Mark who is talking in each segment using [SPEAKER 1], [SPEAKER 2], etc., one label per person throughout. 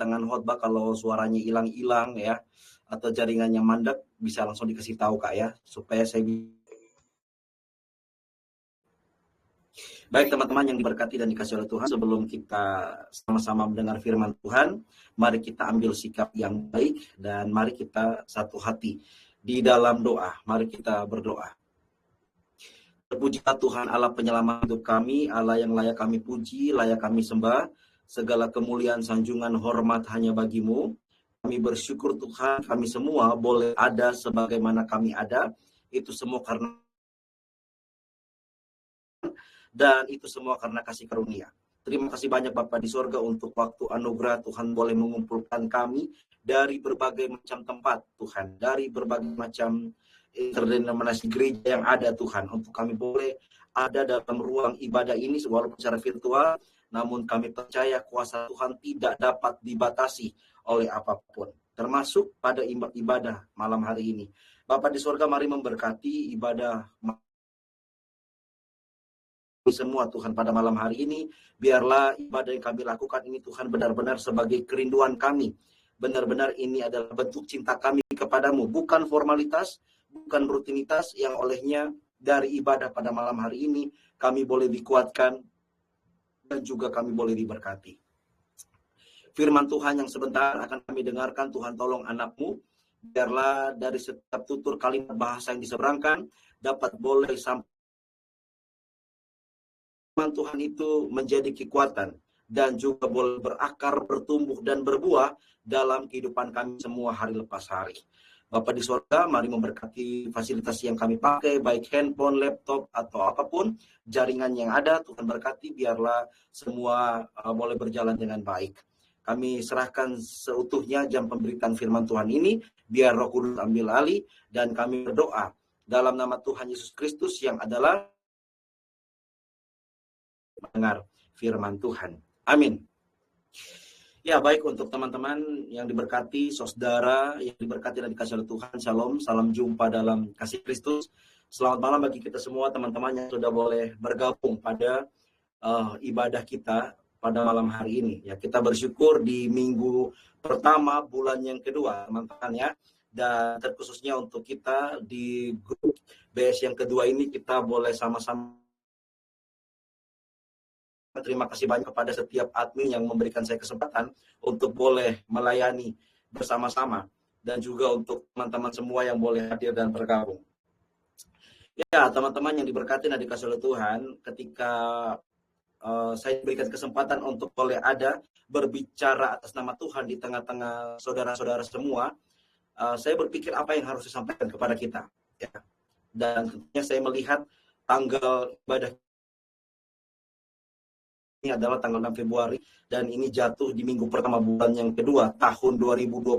[SPEAKER 1] potongan khotbah kalau suaranya hilang-hilang ya, atau jaringannya mandek, bisa langsung dikasih tahu Kak ya, supaya saya Baik teman-teman yang diberkati dan dikasih oleh Tuhan, sebelum kita sama-sama mendengar firman Tuhan, mari kita ambil sikap yang baik dan mari kita satu hati di dalam doa. Mari kita berdoa. Terpujilah Tuhan Allah penyelamat hidup kami, Allah yang layak kami puji, layak kami sembah. Segala kemuliaan, sanjungan, hormat hanya bagimu. Kami bersyukur Tuhan, kami semua boleh ada sebagaimana kami ada. Itu semua karena dan itu semua karena kasih karunia. Terima kasih banyak Bapak di sorga untuk waktu anugerah Tuhan boleh mengumpulkan kami dari berbagai macam tempat Tuhan, dari berbagai macam interdenominasi gereja yang ada Tuhan, untuk kami boleh ada dalam ruang ibadah ini walaupun secara virtual, namun kami percaya kuasa Tuhan tidak dapat dibatasi oleh apapun, termasuk pada ibadah malam hari ini. Bapak di sorga, mari memberkati ibadah semua Tuhan pada malam hari ini. Biarlah ibadah yang kami lakukan ini Tuhan benar-benar sebagai kerinduan kami. Benar-benar ini adalah bentuk cinta kami kepadamu, bukan formalitas, bukan rutinitas yang olehnya dari ibadah pada malam hari ini kami boleh dikuatkan dan juga kami boleh diberkati. Firman Tuhan yang sebentar akan kami dengarkan, Tuhan tolong anak-Mu, biarlah dari setiap tutur kalimat bahasa yang diseberangkan dapat boleh sampai Tuhan itu menjadi kekuatan dan juga boleh berakar, bertumbuh dan berbuah dalam kehidupan kami semua hari lepas hari. Bapak di surga, mari memberkati fasilitas yang kami pakai, baik handphone, laptop atau apapun jaringan yang ada. Tuhan berkati, biarlah semua boleh berjalan dengan baik. Kami serahkan seutuhnya jam pemberitaan firman Tuhan ini, biar Roh Kudus ambil alih, dan kami berdoa dalam nama Tuhan Yesus Kristus yang adalah mendengar firman Tuhan. Amin. Ya, baik untuk teman-teman yang diberkati, saudara yang diberkati dan dikasihi oleh Tuhan. Shalom, salam jumpa dalam kasih Kristus. Selamat malam bagi kita semua teman-teman yang sudah boleh bergabung pada ibadah kita pada malam hari ini. Ya, kita bersyukur di minggu pertama bulan yang kedua, teman-teman ya. Dan terkhususnya untuk kita di grup BS yang kedua ini kita boleh sama-sama. Terima kasih banyak kepada setiap admin yang memberikan saya kesempatan untuk boleh melayani bersama-sama, dan juga untuk teman-teman semua yang boleh hadir dan bergabung. Ya, teman-teman yang diberkati dan dikasihi oleh Tuhan, ketika saya diberikan kesempatan untuk boleh ada berbicara atas nama Tuhan di tengah-tengah saudara-saudara semua, saya berpikir apa yang harus disampaikan kepada kita. Ya. Dan tentunya saya melihat tanggal ibadah ini adalah tanggal 6 Februari dan ini jatuh di minggu pertama bulan yang kedua tahun 2025.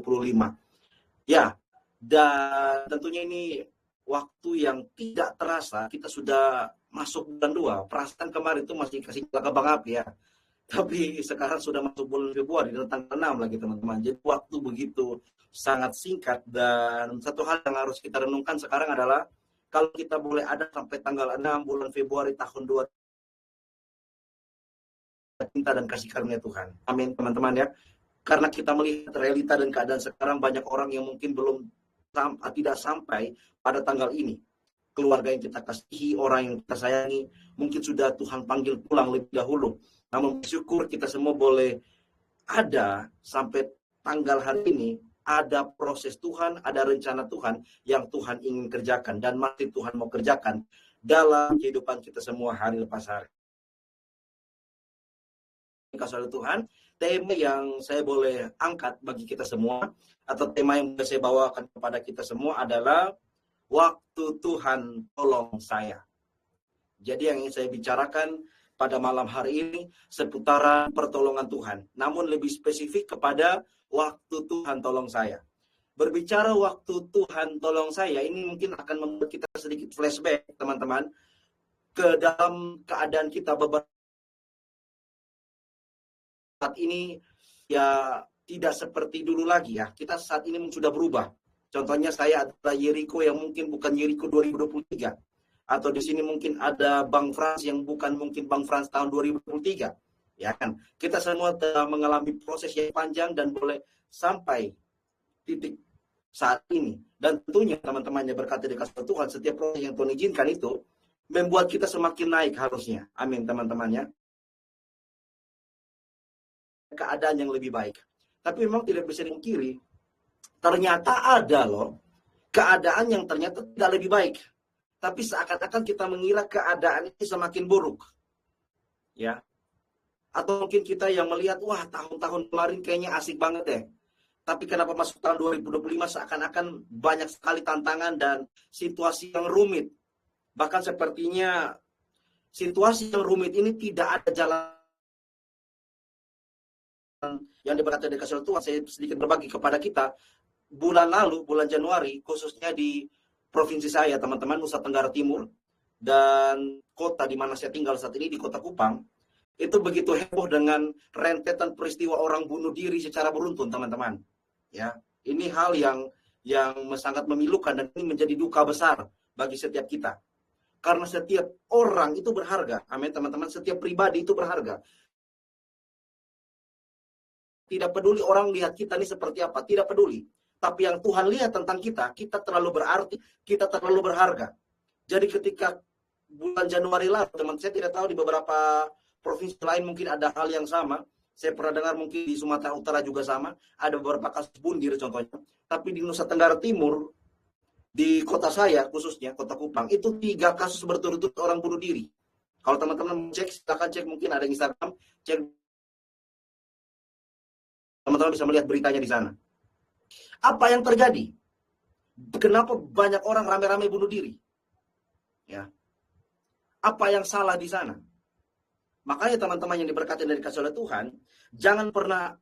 [SPEAKER 1] Ya, dan tentunya ini waktu yang tidak terasa kita sudah masuk bulan 2. Perasaan kemarin itu masih kasih kembang api ya. Tapi sekarang sudah masuk bulan Februari dan tanggal 6 lagi teman-teman. Jadi waktu begitu sangat singkat, dan satu hal yang harus kita renungkan sekarang adalah kalau kita boleh ada sampai tanggal 6 bulan Februari tahun 2025, cinta dan kasih karunia Tuhan. Amin teman-teman ya. Karena kita melihat realita dan keadaan sekarang, banyak orang yang mungkin belum tidak sampai pada tanggal ini. Keluarga yang kita kasihi, orang yang kita sayangi, mungkin sudah Tuhan panggil pulang lebih dahulu. Namun bersyukur kita semua boleh ada sampai tanggal hari ini, ada proses Tuhan, ada rencana Tuhan yang Tuhan ingin kerjakan dan masih Tuhan mau kerjakan dalam kehidupan kita semua hari lepas hari. Kasih oleh Tuhan, tema yang saya boleh angkat bagi kita semua, atau tema yang saya bawakan kepada kita semua adalah waktu Tuhan tolong saya. Jadi yang ingin saya bicarakan pada malam hari ini seputaran pertolongan Tuhan, namun lebih spesifik kepada waktu Tuhan tolong saya. Berbicara waktu Tuhan tolong saya, ini mungkin akan membuat kita sedikit flashback teman-teman ke dalam keadaan kita beberapa saat ini ya tidak seperti dulu lagi ya. Kita saat ini sudah berubah. Contohnya saya adalah Yeriko yang mungkin bukan Yeriko 2023. Atau di sini mungkin ada Bank France yang bukan mungkin Bank France tahun 2023. Ya kan? Kita semua telah mengalami proses yang panjang dan boleh sampai titik saat ini. Dan tentunya teman-temannya berkata di kasih Tuhan, setiap proses yang Tuhan izinkan itu membuat kita semakin naik harusnya. Amin teman-temannya. Keadaan yang lebih baik. Tapi memang tidak bisa dipungkiri, ternyata ada loh keadaan yang ternyata tidak lebih baik. Tapi seakan-akan kita mengira keadaan ini semakin buruk. Ya. Atau mungkin kita yang melihat, wah tahun-tahun kemarin kayaknya asik banget deh. Tapi kenapa masuk tahun 2025 seakan-akan banyak sekali tantangan dan situasi yang rumit. Bahkan sepertinya situasi yang rumit ini tidak ada jalan yang diberkati dari kasih Tuhan. Saya sedikit berbagi kepada kita. Bulan lalu, bulan Januari, khususnya di provinsi saya, teman-teman, Nusa Tenggara Timur, dan kota di mana saya tinggal saat ini, di Kota Kupang, itu begitu heboh dengan rentetan peristiwa orang bunuh diri secara beruntun, teman-teman. Ya, ini hal yang sangat memilukan dan ini menjadi duka besar bagi setiap kita. Karena setiap orang itu berharga. Amin, teman-teman. Setiap pribadi itu berharga. Tidak peduli orang lihat kita ini seperti apa, tidak peduli. Tapi yang Tuhan lihat tentang kita, kita terlalu berarti, kita terlalu berharga. Jadi ketika bulan Januari lalu, teman, saya tidak tahu di beberapa provinsi lain mungkin ada hal yang sama. Saya pernah dengar mungkin di Sumatera Utara juga sama. Ada beberapa kasus bunuh diri contohnya. Tapi di Nusa Tenggara Timur, di kota saya khususnya, Kota Kupang, itu 3 kasus berturut-turut orang bunuh diri. Kalau teman-teman cek, silakan cek, mungkin ada Instagram, cek. Teman-teman bisa melihat beritanya di sana. Apa yang terjadi? Kenapa banyak orang rame-rame bunuh diri? Ya. Apa yang salah di sana? Makanya teman-teman yang diberkati dari kasih oleh Tuhan, jangan pernah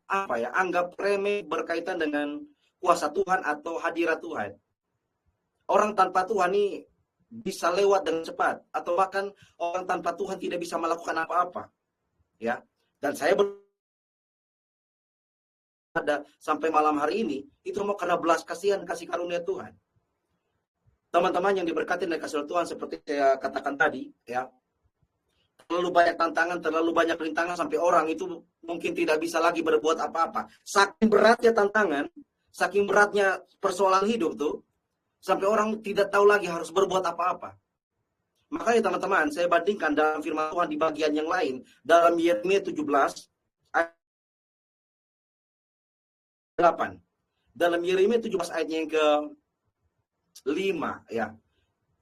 [SPEAKER 1] anggap remeh berkaitan dengan kuasa Tuhan atau hadirat Tuhan. Orang tanpa Tuhan ini bisa lewat dengan cepat, atau bahkan orang tanpa Tuhan tidak bisa melakukan apa-apa. Ya. Dan saya ada sampai malam hari ini itu mau karena belas kasihan kasih karunia Tuhan. Teman-teman yang diberkati dari kasih Tuhan, seperti saya katakan tadi, ya. Terlalu banyak tantangan, terlalu banyak rintangan sampai orang itu mungkin tidak bisa lagi berbuat apa-apa. Saking beratnya tantangan, saking beratnya persoalan hidup tuh, sampai orang tidak tahu lagi harus berbuat apa-apa. Makanya teman-teman, saya bandingkan dalam firman Tuhan di bagian yang lain, dalam Yeremia 17 ayat 8. Dalam Yeremia 17 ayatnya yang ke-5, ya.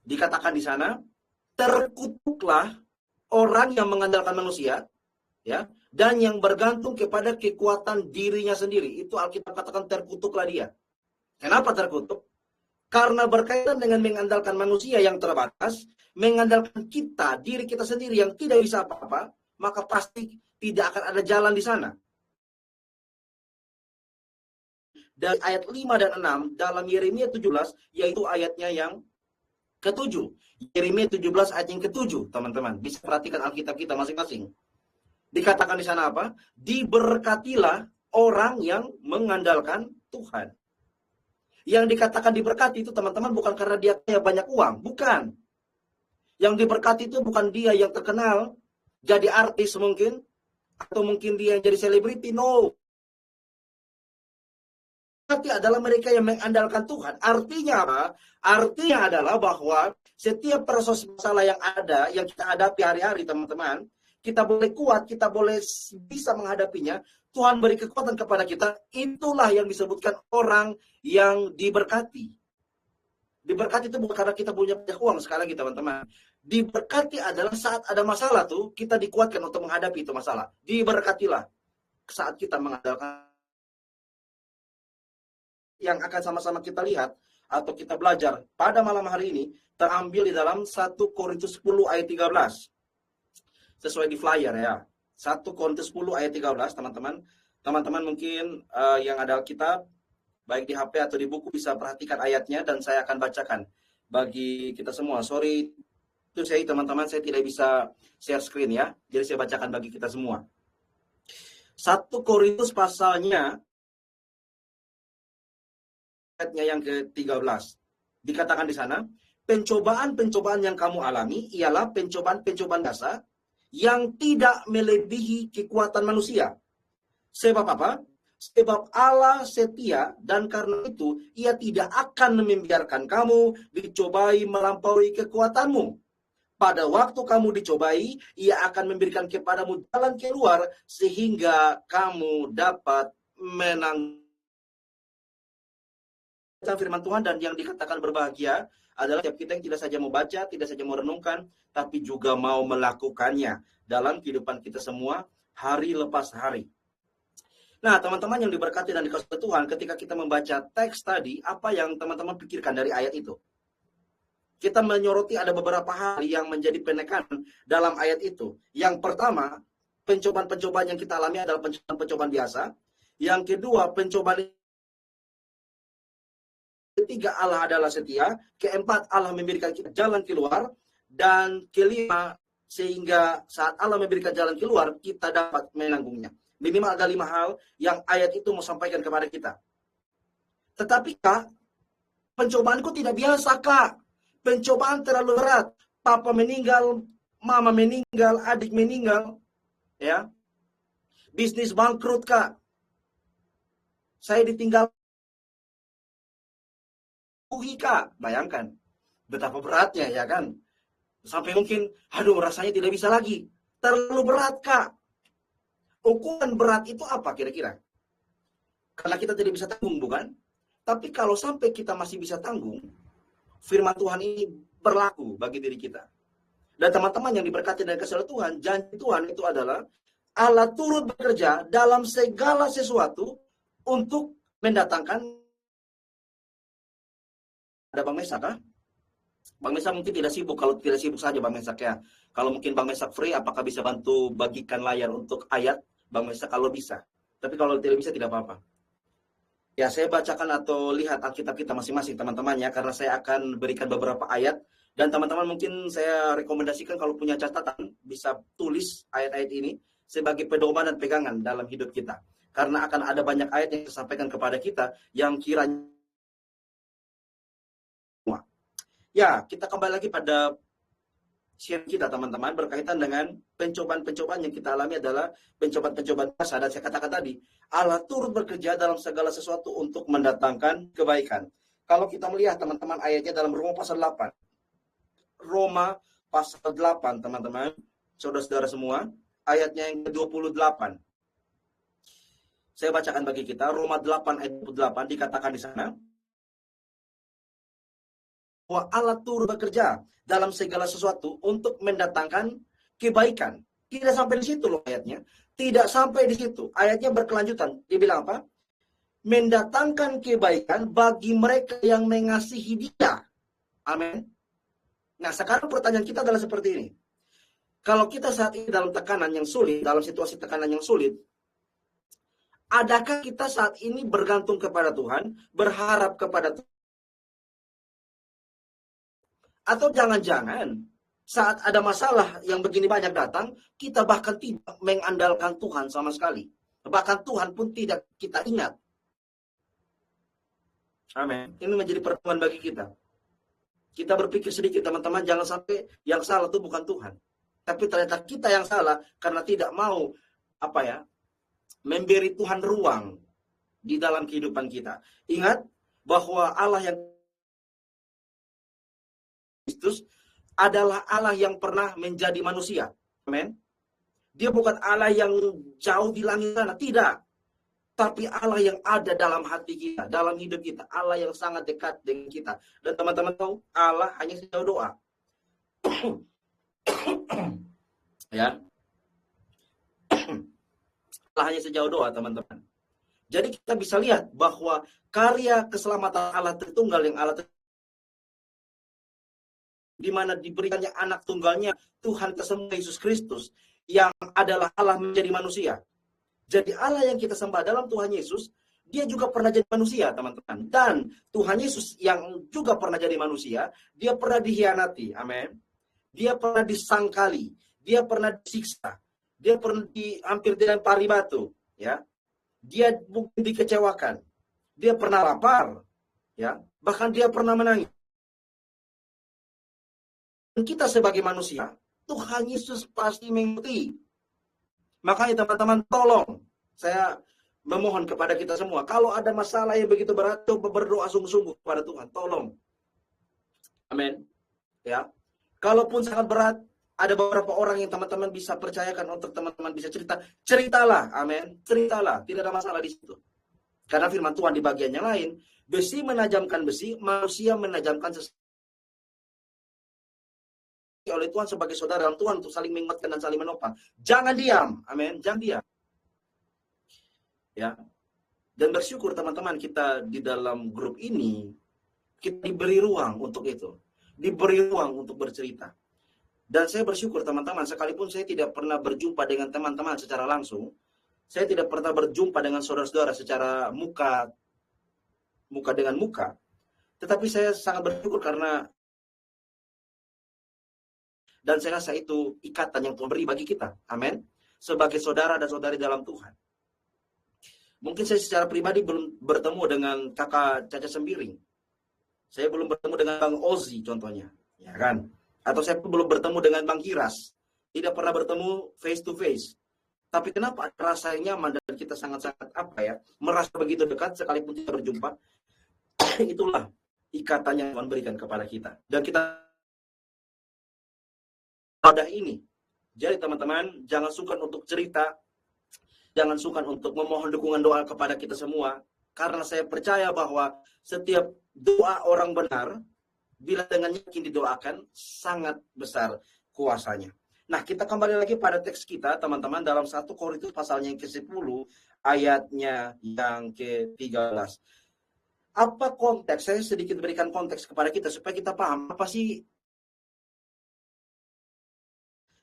[SPEAKER 1] Dikatakan di sana, terkutuklah orang yang mengandalkan manusia, ya, dan yang bergantung kepada kekuatan dirinya sendiri. Itu Alkitab katakan terkutuklah dia. Kenapa terkutuk? Karena berkaitan dengan mengandalkan manusia yang terbatas, mengandalkan kita, diri kita sendiri yang tidak bisa apa-apa, maka pasti tidak akan ada jalan di sana. Dari ayat 5 dan 6 dalam Yeremia 17, yaitu ayatnya yang ke-7. Yeremia 17 ayat yang ke-7, teman-teman. Bisa perhatikan Alkitab kita masing-masing. Dikatakan di sana apa? Diberkatilah orang yang mengandalkan Tuhan. Yang dikatakan diberkati itu, teman-teman, bukan karena dia punya banyak uang. Bukan. Yang diberkati itu bukan dia yang terkenal, jadi artis mungkin, atau mungkin dia yang jadi selebriti. No. Berarti adalah mereka yang mengandalkan Tuhan. Artinya apa? Artinya adalah bahwa setiap proses masalah yang ada, yang kita hadapi hari-hari, teman-teman, kita boleh kuat, kita boleh bisa menghadapinya. Tuhan beri kekuatan kepada kita. Itulah yang disebutkan orang yang diberkati. Diberkati itu bukan karena kita punya banyak uang. Sekali lagi, teman-teman. Diberkati adalah saat ada masalah tuh, kita dikuatkan untuk menghadapi itu masalah. Diberkatilah saat kita mengandalkan. Yang akan sama-sama kita lihat atau kita belajar pada malam hari ini terambil di dalam 1 Korintus 10 ayat 13. Sesuai di flyer ya. 1 Korintus 10 ayat 13, teman-teman. Teman-teman mungkin yang ada Alkitab baik di HP atau di buku bisa perhatikan ayatnya dan saya akan bacakan bagi kita semua. Sorry itu saya, teman-teman, saya tidak bisa share screen ya. Jadi saya bacakan bagi kita semua. 1 Korintus pasalnya ayatnya yang ke-13. Dikatakan di sana, pencobaan-pencobaan yang kamu alami ialah pencobaan-pencobaan biasa yang tidak melebihi kekuatan manusia. Sebab apa? Sebab Allah setia dan karena itu ia tidak akan membiarkan kamu dicobai melampaui kekuatanmu. Pada waktu kamu dicobai, ia akan memberikan kepadamu jalan keluar sehingga kamu dapat menang. Firman Tuhan dan yang dikatakan berbahagia adalah kita yang tidak saja membaca, tidak saja merenungkan, tapi juga mau melakukannya dalam kehidupan kita semua hari lepas hari. Nah, teman-teman yang diberkati dan dikasihi Tuhan, ketika kita membaca teks tadi, apa yang teman-teman pikirkan dari ayat itu? Kita menyoroti ada beberapa hal yang menjadi penekanan dalam ayat itu. Yang pertama, pencobaan-pencobaan yang kita alami adalah pencobaan biasa. Yang kedua, pencobaan ketiga, Allah adalah setia. Keempat, Allah memberikan kita jalan keluar. Dan kelima, sehingga saat Allah memberikan jalan keluar, kita dapat menanggungnya. Minimal ada 5 hal yang ayat itu mau sampaikan kepada kita. Tetapi Kak, pencobaanku tidak biasa Kak. Pencobaan terlalu berat. Papa meninggal, mama meninggal, adik meninggal. Ya. Bisnis bangkrut Kak. Saya ditinggal Kak. Bayangkan betapa beratnya ya kan. Sampai mungkin, aduh rasanya tidak bisa lagi. Terlalu berat Kak. Ukuran berat itu apa kira-kira? Karena kita tidak bisa tanggung, bukan? Tapi kalau sampai kita masih bisa tanggung, firman Tuhan ini berlaku bagi diri kita. Dan teman-teman yang diberkati dari kasih Tuhan, janji Tuhan itu adalah Allah turut bekerja dalam segala sesuatu untuk mendatangkan. Ada Bang Mesak, kah? Bang Mesak mungkin tidak sibuk. Kalau tidak sibuk saja Bang Mesak ya. Kalau mungkin Bang Mesak free, apakah bisa bantu bagikan layar untuk ayat Bang Mesak kalau bisa? Tapi kalau tidak bisa tidak apa-apa. Ya, saya bacakan atau lihat Alkitab kita masing-masing teman-teman ya, karena saya akan berikan beberapa ayat. Dan teman-teman mungkin saya rekomendasikan kalau punya catatan, bisa tulis ayat-ayat ini sebagai pedoman dan pegangan dalam hidup kita. Karena akan ada banyak ayat yang disampaikan kepada kita yang kiranya. Ya, kita kembali lagi pada share kita teman-teman berkaitan dengan pencobaan-pencobaan yang kita alami adalah pencobaan-pencobaan biasa. Dan saya katakan tadi, Allah turut bekerja dalam segala sesuatu untuk mendatangkan kebaikan. Kalau kita melihat teman-teman ayatnya dalam Roma pasal 8. Roma pasal 8 teman-teman, saudara-saudara semua, ayatnya yang ke-28. Saya bacakan bagi kita, Roma 8 ayat 28 dikatakan di sana, bahwa Allah turut bekerja dalam segala sesuatu untuk mendatangkan kebaikan. Tidak sampai di situ loh ayatnya. Tidak sampai di situ. Ayatnya berkelanjutan. Dia bilang apa? Mendatangkan kebaikan bagi mereka yang mengasihi Dia. Amin. Nah, sekarang pertanyaan kita adalah seperti ini. Kalau kita saat ini dalam tekanan yang sulit, dalam situasi tekanan yang sulit, adakah kita saat ini bergantung kepada Tuhan, berharap kepada Tuhan? Atau jangan-jangan saat ada masalah yang begini banyak datang, kita bahkan tidak mengandalkan Tuhan sama sekali. Bahkan Tuhan pun tidak kita ingat. Amin. Ini menjadi pertemuan bagi kita. Kita berpikir sedikit teman-teman, jangan sampai yang salah itu bukan Tuhan. Tapi ternyata kita yang salah karena tidak mau memberi Tuhan ruang di dalam kehidupan kita. Ingat bahwa Allah yang Kristus adalah Allah yang pernah menjadi manusia. Amin. Dia bukan Allah yang jauh di langit sana, tidak. Tapi Allah yang ada dalam hati kita, dalam hidup kita. Allah yang sangat dekat dengan kita. Dan teman-teman tahu, Allah hanya sejauh doa. Ya. Allah hanya sejauh doa, teman-teman. Jadi kita bisa lihat bahwa karya keselamatan Allah Tritunggal yang Allah di mana diberikannya anak tunggalnya Tuhan kesemua Yesus Kristus yang adalah Allah menjadi manusia. Jadi Allah yang kita sembah dalam Tuhan Yesus, dia juga pernah jadi manusia, teman-teman. Dan Tuhan Yesus yang juga pernah jadi manusia, dia pernah dikhianati, amin. Dia pernah disangkali, dia pernah disiksa, dia pernah hampir dilempari batu, ya. Dia mungkin dikecewakan, dia pernah lapar, ya. Bahkan dia pernah menangis. Kita sebagai manusia, Tuhan Yesus pasti mengerti. Makanya teman-teman, tolong saya memohon kepada kita semua, kalau ada masalah yang begitu berat, coba berdoa sungguh-sungguh kepada Tuhan, tolong. Amin. Ya. Kalaupun sangat berat, ada beberapa orang yang teman-teman bisa percayakan untuk teman-teman bisa cerita. Ceritalah, amin. Ceritalah, tidak ada masalah di situ. Karena firman Tuhan di bagian yang lain, besi menajamkan besi, manusia menajamkan sesuatu. Oleh Tuhan sebagai saudara dalam Tuhan untuk saling menguatkan dan saling menopang. Jangan diam, amin. Jangan diam. Ya. Dan bersyukur teman-teman kita di dalam grup ini, kita diberi ruang untuk itu. Diberi ruang untuk bercerita. Dan saya bersyukur teman-teman, sekalipun saya tidak pernah berjumpa dengan teman-teman secara langsung, saya tidak pernah berjumpa dengan saudara-saudara secara muka dengan muka, tetapi saya sangat bersyukur karena, dan saya rasa itu ikatan yang Tuhan beri bagi kita, amin, sebagai saudara dan saudari dalam Tuhan. Mungkin saya secara pribadi belum bertemu dengan kakak Caca Sembiring, saya belum bertemu dengan Bang Ozi contohnya, ya kan? Atau saya pun belum bertemu dengan Bang Kiras, tidak pernah bertemu face to face. Tapi kenapa rasanya nyaman dan kita sangat-sangat merasa begitu dekat sekalipun tidak berjumpa? Itulah ikatan yang Tuhan berikan kepada kita. Dan kita pada ini. Jadi teman-teman, jangan sungkan untuk cerita, jangan sungkan untuk memohon dukungan doa kepada kita semua. Karena saya percaya bahwa setiap doa orang benar, bila dengan yakin didoakan, sangat besar kuasanya. Nah, kita kembali lagi pada teks kita, teman-teman, dalam 1 Korintus pasalnya yang ke-10, ayatnya yang ke-13. Apa konteks? Saya sedikit berikan konteks kepada kita, supaya kita paham, apa sih?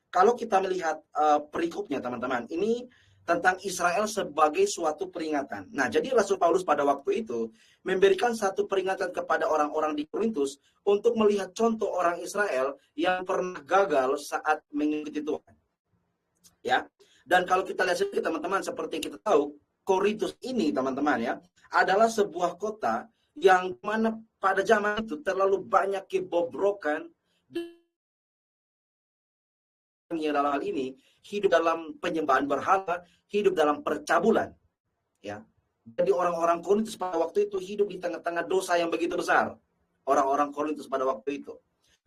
[SPEAKER 1] Kalau kita melihat perikopnya, teman-teman, ini tentang Israel sebagai suatu peringatan. Nah, jadi Rasul Paulus pada waktu itu memberikan satu peringatan kepada orang-orang di Korintus untuk melihat contoh orang Israel yang pernah gagal saat mengikuti Tuhan. Ya. Dan kalau kita lihat sedikit teman-teman, seperti yang kita tahu, Korintus ini teman-teman ya, adalah sebuah kota yang mana pada zaman itu terlalu banyak kebobrokan, yang dalam hal ini hidup dalam penyembahan berhala, hidup dalam percabulan. Ya. Jadi orang-orang Korintus pada waktu itu hidup di tengah-tengah dosa yang begitu besar. Orang-orang Korintus pada waktu itu.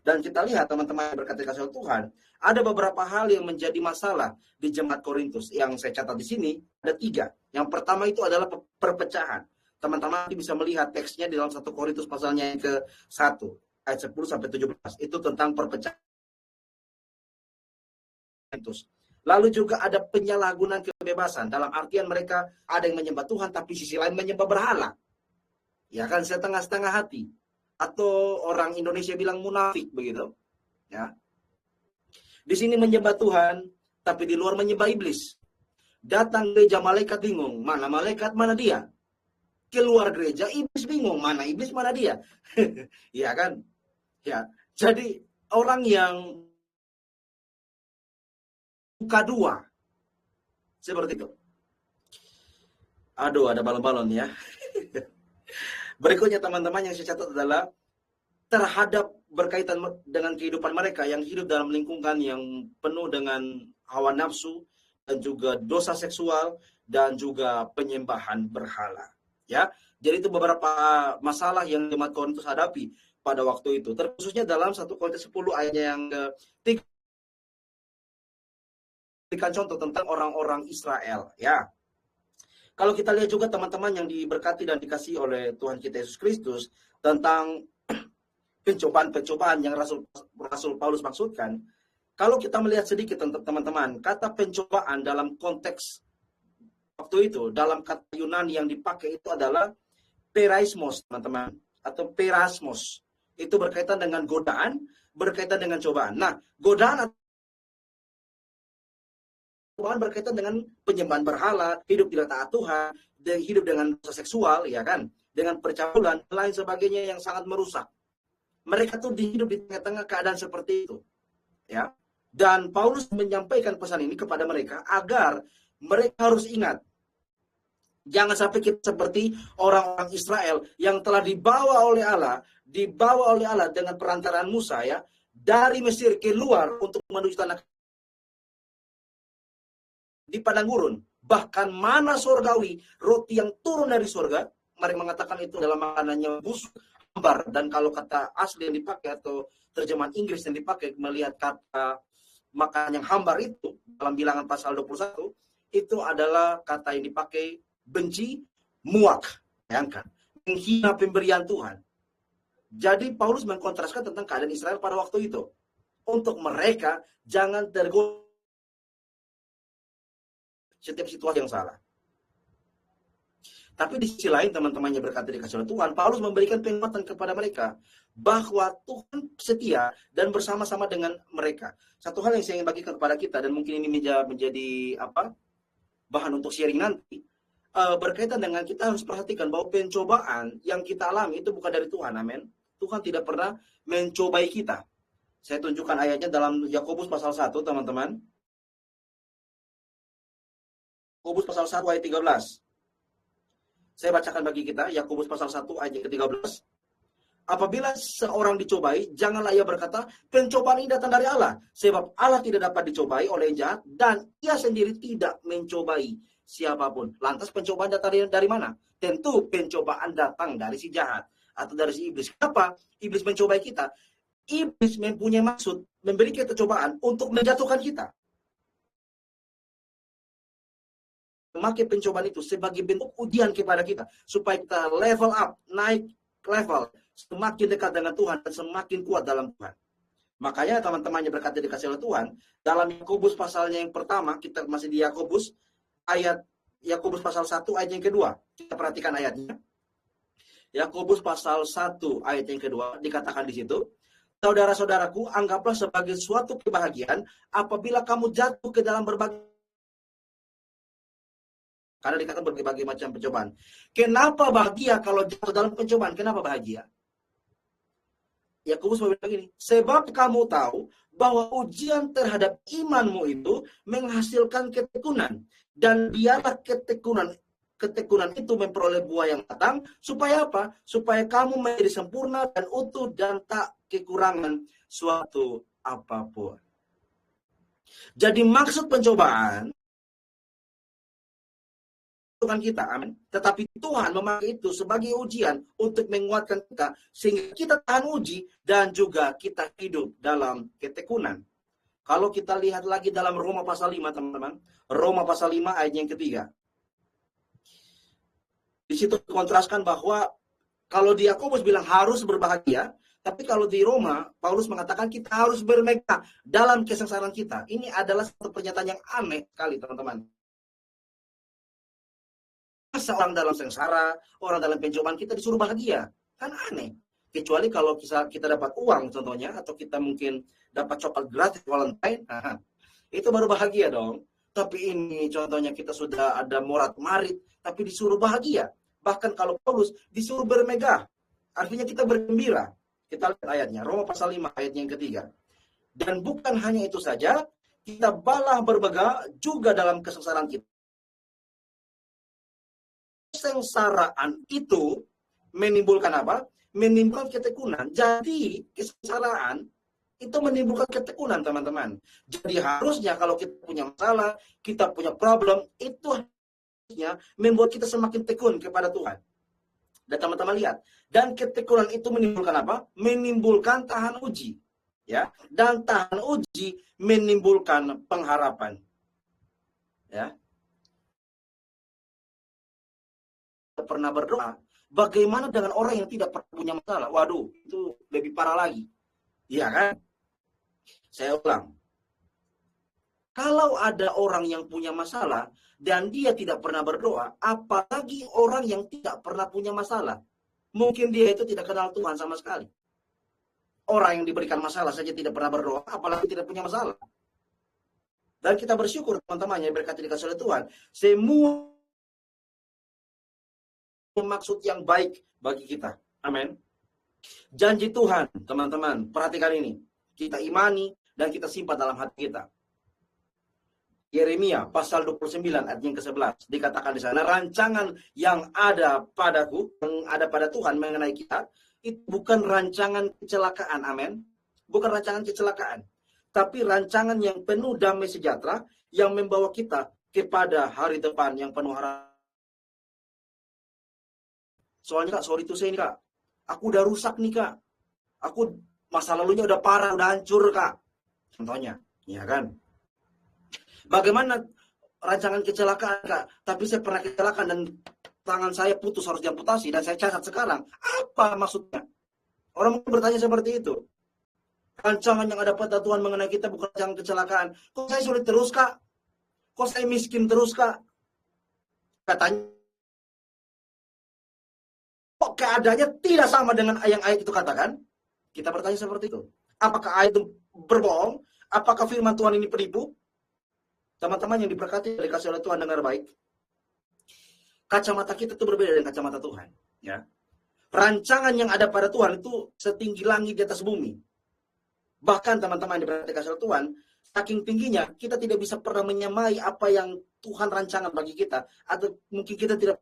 [SPEAKER 1] Dan kita lihat teman-teman berkata kasih Tuhan, ada beberapa hal yang menjadi masalah di jemaat Korintus. Yang saya catat di sini ada 3. Yang pertama itu adalah perpecahan. Teman-teman bisa melihat teksnya di dalam 1 Korintus pasalnya yang ke-1 ayat 10 sampai 17. Itu tentang perpecahan. Lalu juga ada penyalahgunaan kebebasan. Dalam artian mereka ada yang menyembah Tuhan, tapi sisi lain menyembah berhala. Ya kan, setengah-setengah hati. Atau orang Indonesia bilang munafik begitu. Ya. Di sini menyembah Tuhan, tapi di luar menyembah iblis. Datang gereja malaikat bingung, mana malaikat, mana dia. Keluar gereja iblis bingung, mana iblis, mana dia. Ya kan? Ya. Jadi orang yang muka 2 seperti itu. Aduh, ada balon-balon ya. Berikutnya teman-teman yang saya catat adalah terhadap berkaitan dengan kehidupan mereka yang hidup dalam lingkungan yang penuh dengan hawa nafsu dan juga dosa seksual dan juga penyembahan berhala. Ya, jadi itu beberapa masalah yang jemaat Korintus hadapi pada waktu itu. Terkhususnya dalam 1 Korintus 10 ayatnya yang ke-3. Berikan contoh tentang orang-orang Israel, ya. Kalau kita lihat juga teman-teman yang diberkati dan dikasihi oleh Tuhan kita Yesus Kristus tentang pencobaan-pencobaan yang Rasul Paulus maksudkan. Kalau kita melihat sedikit tentang teman-teman, kata pencobaan dalam konteks waktu itu, dalam kata Yunani yang dipakai itu adalah peraismos, teman-teman, atau perasmos. Itu berkaitan dengan godaan, berkaitan dengan cobaan. Nah, godaan berkaitan dengan penyembahan berhala, hidup tidak taat Tuhan, hidup dengan dosa seksual, ya kan, dengan percabulan, lain sebagainya yang sangat merusak. Mereka tuh hidup di tengah-tengah keadaan seperti itu, ya. Dan Paulus menyampaikan pesan ini kepada mereka agar mereka harus ingat, jangan sampai kita seperti orang-orang Israel yang telah dibawa oleh Allah dengan perantaraan Musa, ya, dari Mesir keluar untuk menuju tanah di padang gurun. Bahkan mana surgawi, roti yang turun dari surga, mereka mengatakan itu dalam makanannya busuk, hambar. Dan kalau kata asli yang dipakai atau terjemahan Inggris yang dipakai melihat kata makanan yang hambar itu dalam Bilangan pasal 21, itu adalah kata yang dipakai benci, muak, bayangkan, menghina pemberian Tuhan. Jadi Paulus mengkontraskan tentang keadaan Israel pada waktu itu. Untuk mereka jangan tergoda setiap situasi yang salah. Tapi di sisi lain teman-temannya berkata di kasih Tuhan, Paulus memberikan penguatan kepada mereka bahwa Tuhan setia dan bersama-sama dengan mereka. Satu hal yang saya ingin bagikan kepada kita dan mungkin ini menjadi bahan untuk sharing nanti, berkaitan dengan kita harus perhatikan bahwa pencobaan yang kita alami itu bukan dari Tuhan, amin. Tuhan tidak pernah mencobai kita. Saya tunjukkan ayatnya dalam Yakobus pasal 1, teman-teman. Yakobus pasal 1 ayat 13. Saya bacakan bagi kita, Yakobus pasal 1 ayat ke-13. Apabila seorang dicobai, janganlah ia berkata, pencobaan ini datang dari Allah. Sebab Allah tidak dapat dicobai oleh yang jahat, dan ia sendiri tidak mencobai siapapun. Lantas pencobaan datang dari mana? Tentu pencobaan datang dari si jahat, atau dari si iblis. Kenapa iblis mencobai kita? Iblis mempunyai maksud memberi kita cobaan untuk menjatuhkan kita. Memakai pencobaan itu sebagai bentuk ujian kepada kita, supaya kita level up, naik level, semakin dekat dengan Tuhan dan semakin kuat dalam Tuhan. Makanya teman-temannya berkata dikasih oleh Tuhan, dalam Yakobus pasalnya yang pertama, kita masih di Yakobus, ayat Yakobus pasal 1 ayat yang kedua. Kita perhatikan ayatnya. Yakobus pasal 1 ayat yang kedua dikatakan di situ, saudara-saudaraku, anggaplah sebagai suatu kebahagiaan apabila kamu jatuh ke dalam berbagai, karena dikatakan berbagai macam pencobaan. Kenapa bahagia kalau jatuh dalam pencobaan? Kenapa bahagia? Yakobus bilang begini, sebab kamu tahu bahwa ujian terhadap imanmu itu menghasilkan ketekunan, dan biarlah ketekunan itu memperoleh buah yang matang, supaya apa? Supaya kamu menjadi sempurna dan utuh dan tak kekurangan suatu apapun. Jadi maksud pencobaan Tuhan kita, amin. Tetapi Tuhan memakai itu sebagai ujian untuk menguatkan kita, sehingga kita tahan uji dan juga kita hidup dalam ketekunan. Kalau kita lihat lagi dalam Roma pasal 5, teman-teman. Roma pasal 5 ayat yang ketiga. Di situ kontraskan bahwa kalau di Yakobus bilang harus berbahagia, tapi kalau di Roma, Paulus mengatakan kita harus bermegah dalam kesengsaraan kita. Ini adalah satu pernyataan yang aneh sekali, teman-teman. Seorang dalam sengsara, orang dalam pencobaan kita disuruh bahagia. Kan aneh. Kecuali kalau kita dapat uang contohnya, atau kita mungkin dapat coklat gratis Valentine, itu baru bahagia dong. Tapi ini contohnya kita sudah ada morat marit, tapi disuruh bahagia. Bahkan kalau Paulus disuruh bermegah, artinya kita bergembira. Kita lihat ayatnya, Roma pasal 5 ayat yang ketiga. Dan bukan hanya itu saja, kita balah berbega juga dalam kesengsaraan kita. Kesengsaraan itu menimbulkan apa? Menimbulkan ketekunan. Jadi kesengsaraan itu menimbulkan ketekunan, teman-teman. Jadi harusnya kalau kita punya masalah, kita punya problem, itu harusnya membuat kita semakin tekun kepada Tuhan. Dan teman-teman lihat, dan ketekunan itu menimbulkan apa? Menimbulkan tahan uji, ya. Dan tahan uji menimbulkan pengharapan, ya. Pernah berdoa, bagaimana dengan orang yang tidak pernah punya masalah? Waduh, itu lebih parah lagi. Iya kan? Saya ulang. Kalau ada orang yang punya masalah dan dia tidak pernah berdoa, apalagi orang yang tidak pernah punya masalah. Mungkin dia itu tidak kenal Tuhan sama sekali. Orang yang diberikan masalah saja tidak pernah berdoa, apalagi tidak punya masalah. Dan kita bersyukur teman-teman yang berkat dikasih oleh Tuhan. Semua maksud yang baik bagi kita. Amin. Janji Tuhan, teman-teman, perhatikan ini. Kita imani dan kita simpan dalam hati kita. Yeremia pasal 29 ayat yang ke-11 dikatakan di sana, rancangan yang ada padaku, yang ada pada Tuhan mengenai kita, itu bukan rancangan kecelakaan, amin. bukan rancangan kecelakaan, tapi rancangan yang penuh damai sejahtera yang membawa kita kepada hari depan yang penuh harapan. Soalnya Kak, sorry to say nih Kak, aku udah rusak nih Kak. Aku masa lalunya udah parah, udah hancur Kak. Contohnya, ya kan? Bagaimana rancangan kecelakaan Kak? Tapi saya pernah kecelakaan dan tangan saya putus, harus diamputasi, dan saya cacat sekarang. Apa maksudnya? Orang mungkin bertanya seperti itu. Rancangan yang ada pada Tuhan mengenai kita bukan rancangan kecelakaan. Kok saya sulit terus Kak? Kok saya miskin terus Kak? Katanya, kok keadaannya tidak sama dengan yang ayat itu katakan? Kita bertanya seperti itu. Apakah ayat itu berbohong? Apakah firman Tuhan ini penipu? Teman-teman yang diberkati, dikasih oleh Tuhan, dengar baik. Kacamata kita itu berbeda dengan kacamata Tuhan. Ya. Rancangan yang ada pada Tuhan itu setinggi langit di atas bumi. Bahkan teman-teman yang diberkati oleh Tuhan, saking tingginya, kita tidak bisa pernah menyamai apa yang Tuhan rancangan bagi kita. Atau mungkin kita tidak.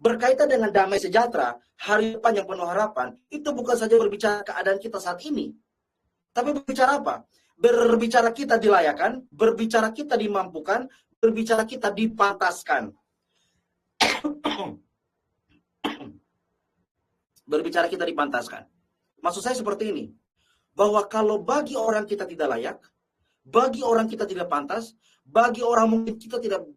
[SPEAKER 1] Berkaitan dengan damai sejahtera, hari depan yang penuh harapan, itu bukan saja berbicara keadaan kita saat ini. Tapi berbicara apa? Berbicara kita dilayakan, berbicara kita dimampukan, berbicara kita dipantaskan. Berbicara kita dipantaskan. Maksud saya seperti ini, bahwa kalau bagi orang kita tidak layak, bagi orang kita tidak pantas, bagi orang mungkin kita tidak,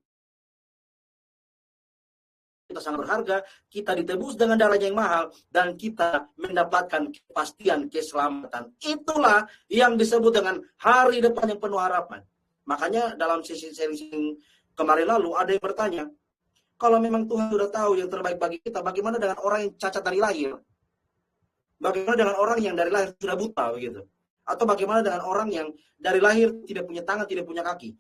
[SPEAKER 1] kita sangat berharga, kita ditebus dengan darahnya yang mahal, dan kita mendapatkan kepastian keselamatan. Itulah yang disebut dengan hari depan yang penuh harapan. Makanya dalam sesi kemarin lalu ada yang bertanya, kalau memang Tuhan sudah tahu yang terbaik bagi kita, bagaimana dengan orang yang cacat dari lahir? Bagaimana dengan orang yang dari lahir sudah buta begitu? Atau bagaimana dengan orang yang dari lahir tidak punya tangan, tidak punya kaki?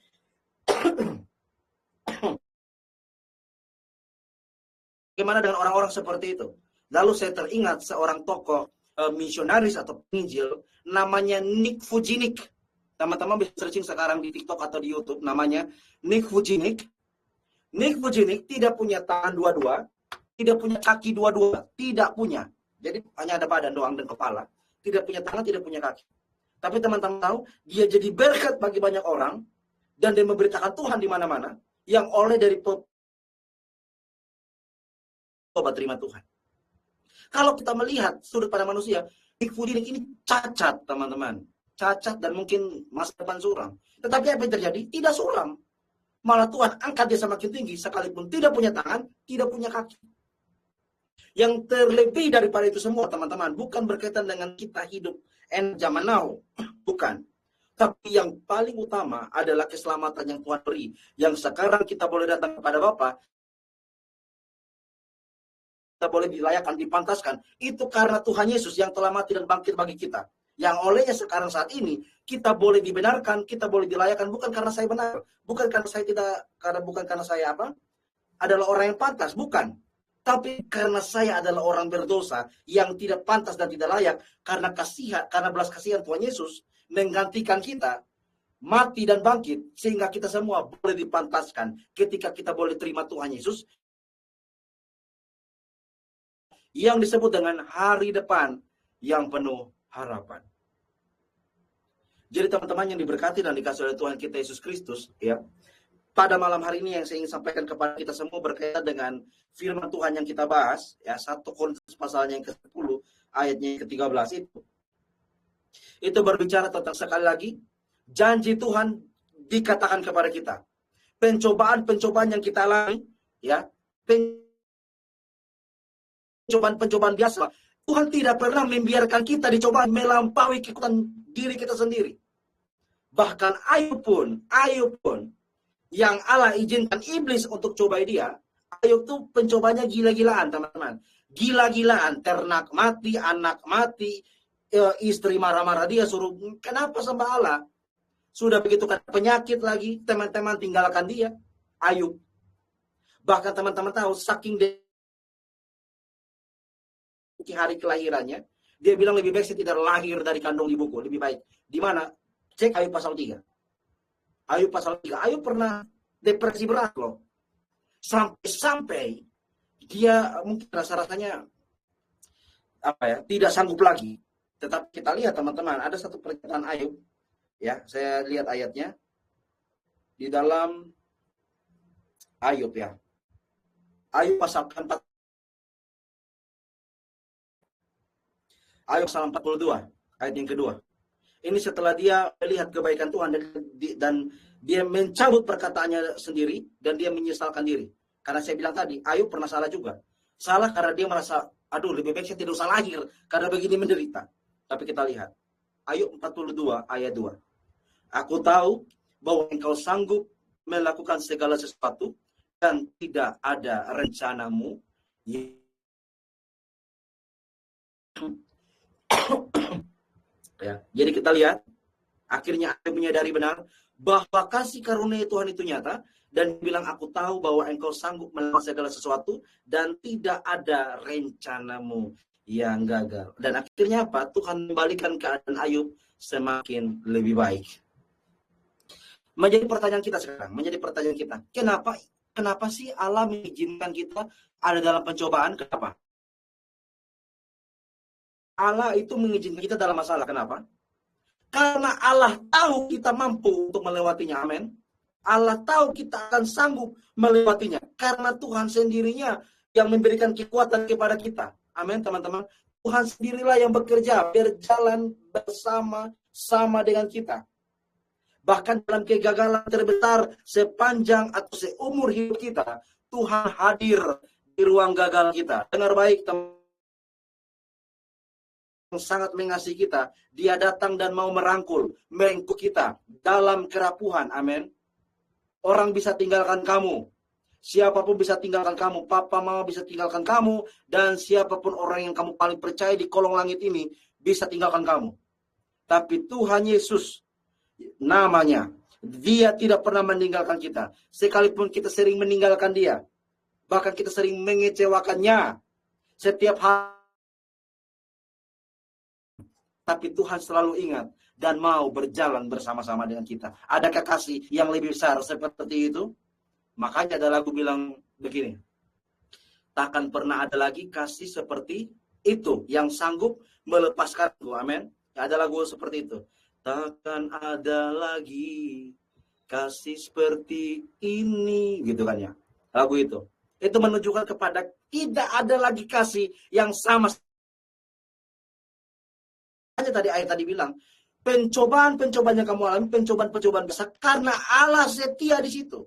[SPEAKER 1] Bagaimana dengan orang-orang seperti itu? Lalu saya teringat seorang tokoh misionaris atau penginjil, namanya Nick Vujicic. Teman-teman bisa searching sekarang di TikTok atau di YouTube, namanya Nick Vujicic. Nick Vujicic tidak punya tangan dua-dua, tidak punya kaki dua-dua, tidak punya. Jadi hanya ada badan doang dan kepala. Tidak punya tangan, tidak punya kaki. Tapi teman-teman tahu, dia jadi berkat bagi banyak orang, dan dia memberitakan Tuhan di mana-mana, yang oleh dari coba terima Tuhan. Kalau kita melihat sudut pada manusia, Nick Vujicic ini cacat, teman-teman. Cacat dan mungkin masa depan suram. Tetapi apa yang terjadi? Tidak suram. Malah Tuhan angkat dia semakin tinggi, sekalipun tidak punya tangan, tidak punya kaki. Yang terlebih daripada itu semua, teman-teman, bukan berkaitan dengan kita hidup zaman now. Bukan. Tapi yang paling utama adalah keselamatan yang Tuhan beri. Yang sekarang kita boleh datang kepada Bapa, kita boleh dilayakan, dipantaskan, itu karena Tuhan Yesus yang telah mati dan bangkit bagi kita. Yang olehnya sekarang saat ini, kita boleh dibenarkan, kita boleh dilayakan, bukan karena saya benar, bukan karena saya tidak, bukan karena saya adalah orang yang pantas, bukan. Tapi karena saya adalah orang berdosa, yang tidak pantas dan tidak layak, karena belas kasihan Tuhan Yesus, menggantikan kita, mati dan bangkit, sehingga kita semua boleh dipantaskan, ketika kita boleh terima Tuhan Yesus, yang disebut dengan hari depan yang penuh harapan. Jadi teman-teman yang diberkati dan dikasih oleh Tuhan kita Yesus Kristus, ya, pada malam hari ini yang saya ingin sampaikan kepada kita semua berkaitan dengan firman Tuhan yang kita bahas, ya, 1 Korintus pasalnya yang ke-10 ayatnya yang ke-13 itu. Itu berbicara tentang, sekali lagi, janji Tuhan dikatakan kepada kita. Pencobaan-pencobaan yang kita alami, ya, pencobaan biasa. Tuhan tidak pernah membiarkan kita dicoba melampaui kekuatan diri kita sendiri. Bahkan Ayub pun yang Allah izinkan iblis untuk cobai dia, Ayub tuh pencobanya gila-gilaan, teman-teman. Gila-gilaan, ternak mati, anak mati, istri marah-marah dia, suruh kenapa sembah Allah? Sudah begitu kan penyakit lagi, teman-teman tinggalkan dia, Ayub. Bahkan teman-teman tahu, saking hari kelahirannya, dia bilang lebih baik saya tidak lahir dari kandung ibuku, lebih baik. Di mana? Cek Ayub pasal 3. Ayub pasal 3. Ayub pernah depresi berat loh. Sampai dia mungkin rasa-rasanya tidak sanggup lagi. Tetapi kita lihat teman-teman, ada satu pernyataan Ayub, ya, saya lihat ayatnya di dalam Ayub, ya. Ayub pasal 4, Ayub pasal 42, ayat yang kedua. Ini setelah dia melihat kebaikan Tuhan dan dia mencabut perkataannya sendiri dan dia menyesalkan diri. Karena saya bilang tadi, Ayub pernah salah juga. Salah karena dia merasa, aduh lebih baik saya tidak usah lahir karena begini menderita. Tapi kita lihat, Ayub 42 ayat 2. Aku tahu bahwa engkau sanggup melakukan segala sesuatu dan tidak ada rencanamu. Ya, jadi kita lihat, akhirnya Ayub menyadari benar bahwa kasih karunia Tuhan itu nyata dan bilang, aku tahu bahwa engkau sanggup melakukan segala sesuatu dan tidak ada rencanamu yang gagal. Dan akhirnya apa? Tuhan membalikan keadaan Ayub semakin lebih baik. Menjadi pertanyaan kita sekarang, kenapa sih Allah mengizinkan kita ada dalam pencobaan? Kenapa? Allah itu mengizinkan kita dalam masalah. Kenapa? Karena Allah tahu kita mampu untuk melewatinya. Amin. Allah tahu kita akan sanggup melewatinya. Karena Tuhan sendirinya yang memberikan kekuatan kepada kita. Amin, teman-teman. Tuhan sendirilah yang bekerja, berjalan bersama-sama dengan kita. Bahkan dalam kegagalan terbesar sepanjang atau seumur hidup kita, Tuhan hadir di ruang gagal kita. Dengar baik, teman-teman. Sangat mengasihi kita, dia datang dan mau merangkul, melingkup kita dalam kerapuhan. Amin. Orang bisa tinggalkan kamu, siapapun bisa tinggalkan kamu, papa mama bisa tinggalkan kamu, dan siapapun orang yang kamu paling percaya di kolong langit ini bisa tinggalkan kamu. Tapi Tuhan Yesus namanya, dia tidak pernah meninggalkan kita, sekalipun kita sering meninggalkan dia, bahkan kita sering mengecewakannya setiap hari. Tapi Tuhan selalu ingat dan mau berjalan bersama-sama dengan kita. Adakah kasih yang lebih besar seperti itu? Makanya ada lagu bilang begini, takkan pernah ada lagi kasih seperti itu yang sanggup melepaskanku. Amin. Ada lagu seperti itu. Takkan ada lagi kasih seperti ini, gitu kan ya. Lagu itu menunjukkan kepada tidak ada lagi kasih yang sama. Tadi ayat tadi bilang, pencobaan-pencobaan yang kamu alami, pencobaan-pencobaan besar, karena Allah setia di situ.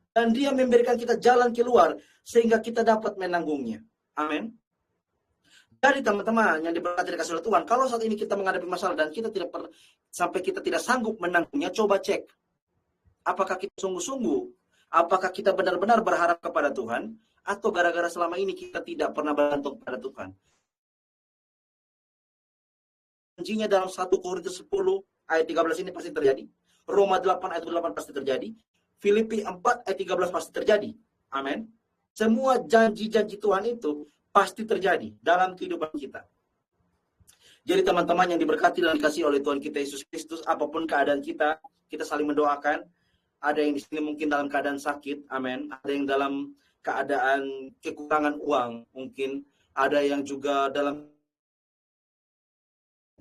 [SPEAKER 1] Dan dia memberikan kita jalan keluar, sehingga kita dapat menanggungnya. Amin. Jadi teman-teman yang diberkati dikasih oleh Tuhan, kalau saat ini kita menghadapi masalah dan kita sampai kita tidak sanggup menanggungnya, coba cek. Apakah kita sungguh-sungguh, apakah kita benar-benar berharap kepada Tuhan, atau gara-gara selama ini kita tidak pernah bergantung kepada Tuhan. Janjinya dalam 1 Korintus 10 ayat 13 ini pasti terjadi. Roma 8 ayat 8 pasti terjadi. Filipi 4 ayat 13 pasti terjadi. Amin. Semua janji-janji Tuhan itu pasti terjadi dalam kehidupan kita. Jadi teman-teman yang diberkati dan dikasihi oleh Tuhan kita Yesus Kristus, apapun keadaan kita saling mendoakan. Ada yang di sini mungkin dalam keadaan sakit, amin. Ada yang dalam keadaan kekurangan uang, mungkin ada yang juga dalam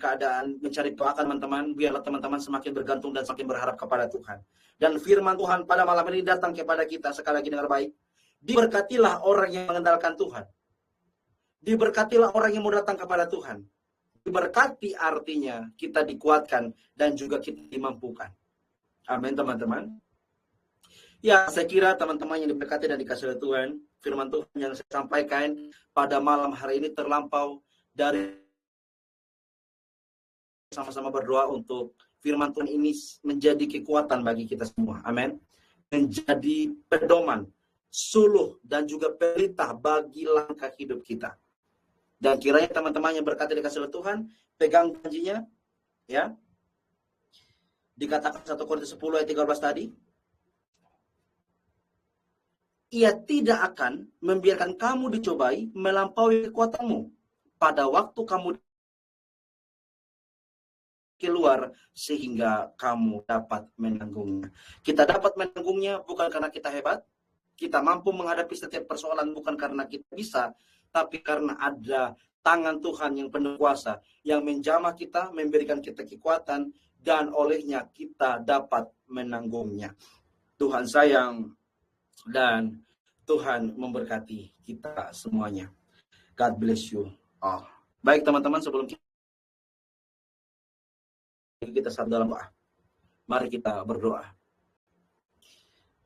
[SPEAKER 1] keadaan mencari doa, teman-teman. Biarlah teman-teman semakin bergantung dan semakin berharap kepada Tuhan. Dan firman Tuhan pada malam ini datang kepada kita, sekali lagi dengar baik. Diberkatilah orang yang mengandalkan Tuhan. Diberkatilah orang yang mau datang kepada Tuhan. Diberkati artinya kita dikuatkan dan juga kita dimampukan. Amin, teman-teman. Ya, saya kira teman-teman yang diberkati dan dikasihi oleh Tuhan, firman Tuhan yang saya sampaikan pada malam hari ini terlampau dari sama-sama berdoa untuk firman Tuhan ini menjadi kekuatan bagi kita semua. Amin. Menjadi pedoman, suluh, dan juga perintah bagi langkah hidup kita. Dan kiranya teman-teman yang berkati dikasih oleh Tuhan, pegang janjinya, ya. Dikatakan 1 Korintus 10 ayat 13 tadi, ia tidak akan membiarkan kamu dicobai melampaui kekuatanmu pada waktu kamu keluar sehingga kamu dapat menanggungnya. Kita dapat menanggungnya bukan karena kita hebat, kita mampu menghadapi setiap persoalan bukan karena kita bisa, tapi karena ada tangan Tuhan yang penuh kuasa, yang menjamah kita, memberikan kita kekuatan, dan olehnya kita dapat menanggungnya. Tuhan sayang dan Tuhan memberkati kita semuanya. God bless you all. Baik teman-teman, sebelum kita satu dalam doa, mari kita berdoa.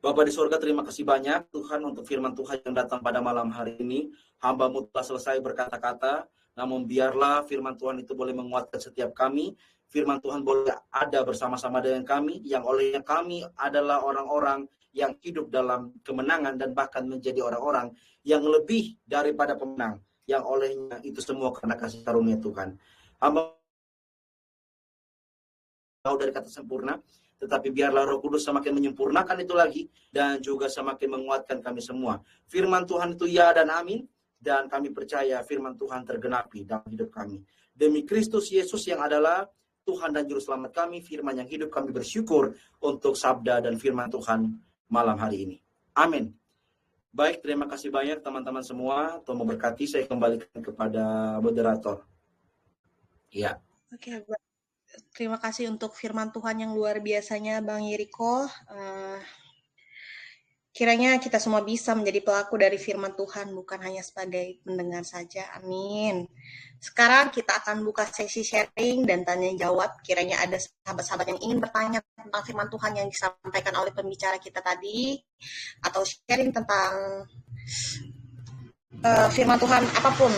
[SPEAKER 1] Bapa di surga, terima kasih banyak Tuhan untuk firman Tuhan yang datang pada malam hari ini. Hamba-Mu telah selesai berkata-kata, namun biarlah firman Tuhan itu boleh menguatkan setiap kami. Firman Tuhan boleh ada bersama-sama dengan kami, yang olehnya kami adalah orang-orang yang hidup dalam kemenangan dan bahkan menjadi orang-orang yang lebih daripada pemenang, yang olehnya itu semua karena kasih karunia Tuhan. Hamba dari kata sempurna, tetapi biarlah Roh Kudus semakin menyempurnakan itu lagi, dan juga semakin menguatkan kami semua. Firman Tuhan itu ya dan amin, dan kami percaya firman Tuhan tergenapi dalam hidup kami. Demi Kristus Yesus yang adalah Tuhan dan Juru Selamat kami, firman yang hidup, kami bersyukur untuk sabda dan firman Tuhan malam hari ini. Amin. Baik, terima kasih banyak teman-teman semua. Tuhan memberkati. Saya kembalikan kepada moderator. Ya.
[SPEAKER 2] Oke, terima kasih untuk firman Tuhan yang luar biasanya Bang Yeriko. Kiranya kita semua bisa menjadi pelaku dari firman Tuhan, bukan hanya sebagai pendengar saja. Amin. Sekarang kita akan buka sesi sharing dan tanya jawab. Kiranya ada sahabat-sahabat yang ingin bertanya tentang firman Tuhan yang disampaikan oleh pembicara kita tadi, atau sharing tentang firman Tuhan apapun.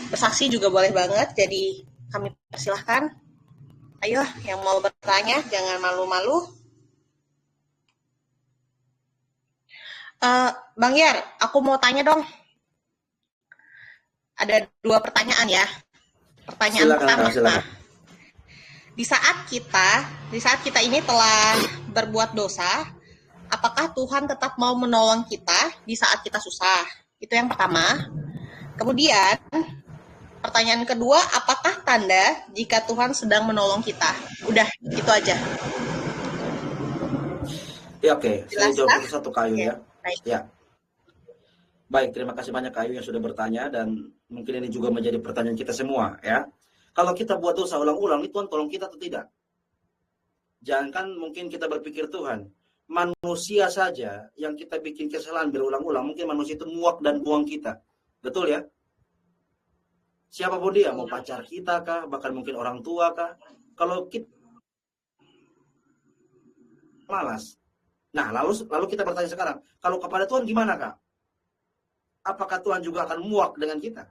[SPEAKER 2] Bersaksi juga boleh banget, jadi kami persilahkan. Ayo, yang mau bertanya, jangan malu-malu. Bang Yar, aku mau tanya dong. Ada 2 pertanyaan ya. Pertanyaan pertama. Silakan. Di saat kita ini telah berbuat dosa, apakah Tuhan tetap mau menolong kita di saat kita susah? Itu yang pertama. Kemudian, pertanyaan kedua, apakah tanda jika Tuhan sedang menolong kita? Udah, itu aja.
[SPEAKER 1] Ya, oke. Saya jawab satu kayu ya.
[SPEAKER 2] Baik.
[SPEAKER 1] Ya. Baik, terima kasih banyak Kayu yang sudah bertanya, dan mungkin ini juga menjadi pertanyaan kita semua ya. Kalau kita buat dosa ulang-ulang, itu Tuhan tolong kita atau tidak? Jangan mungkin kita berpikir Tuhan, manusia saja yang kita bikin kesalahan berulang-ulang, mungkin manusia itu muak dan buang kita. Betul ya? Siapapun dia, mau pacar kita kah, bahkan mungkin orang tua kah, kalau kita malas. Nah, lalu kita bertanya sekarang, kalau kepada Tuhan gimana kak? Apakah Tuhan juga akan muak dengan kita?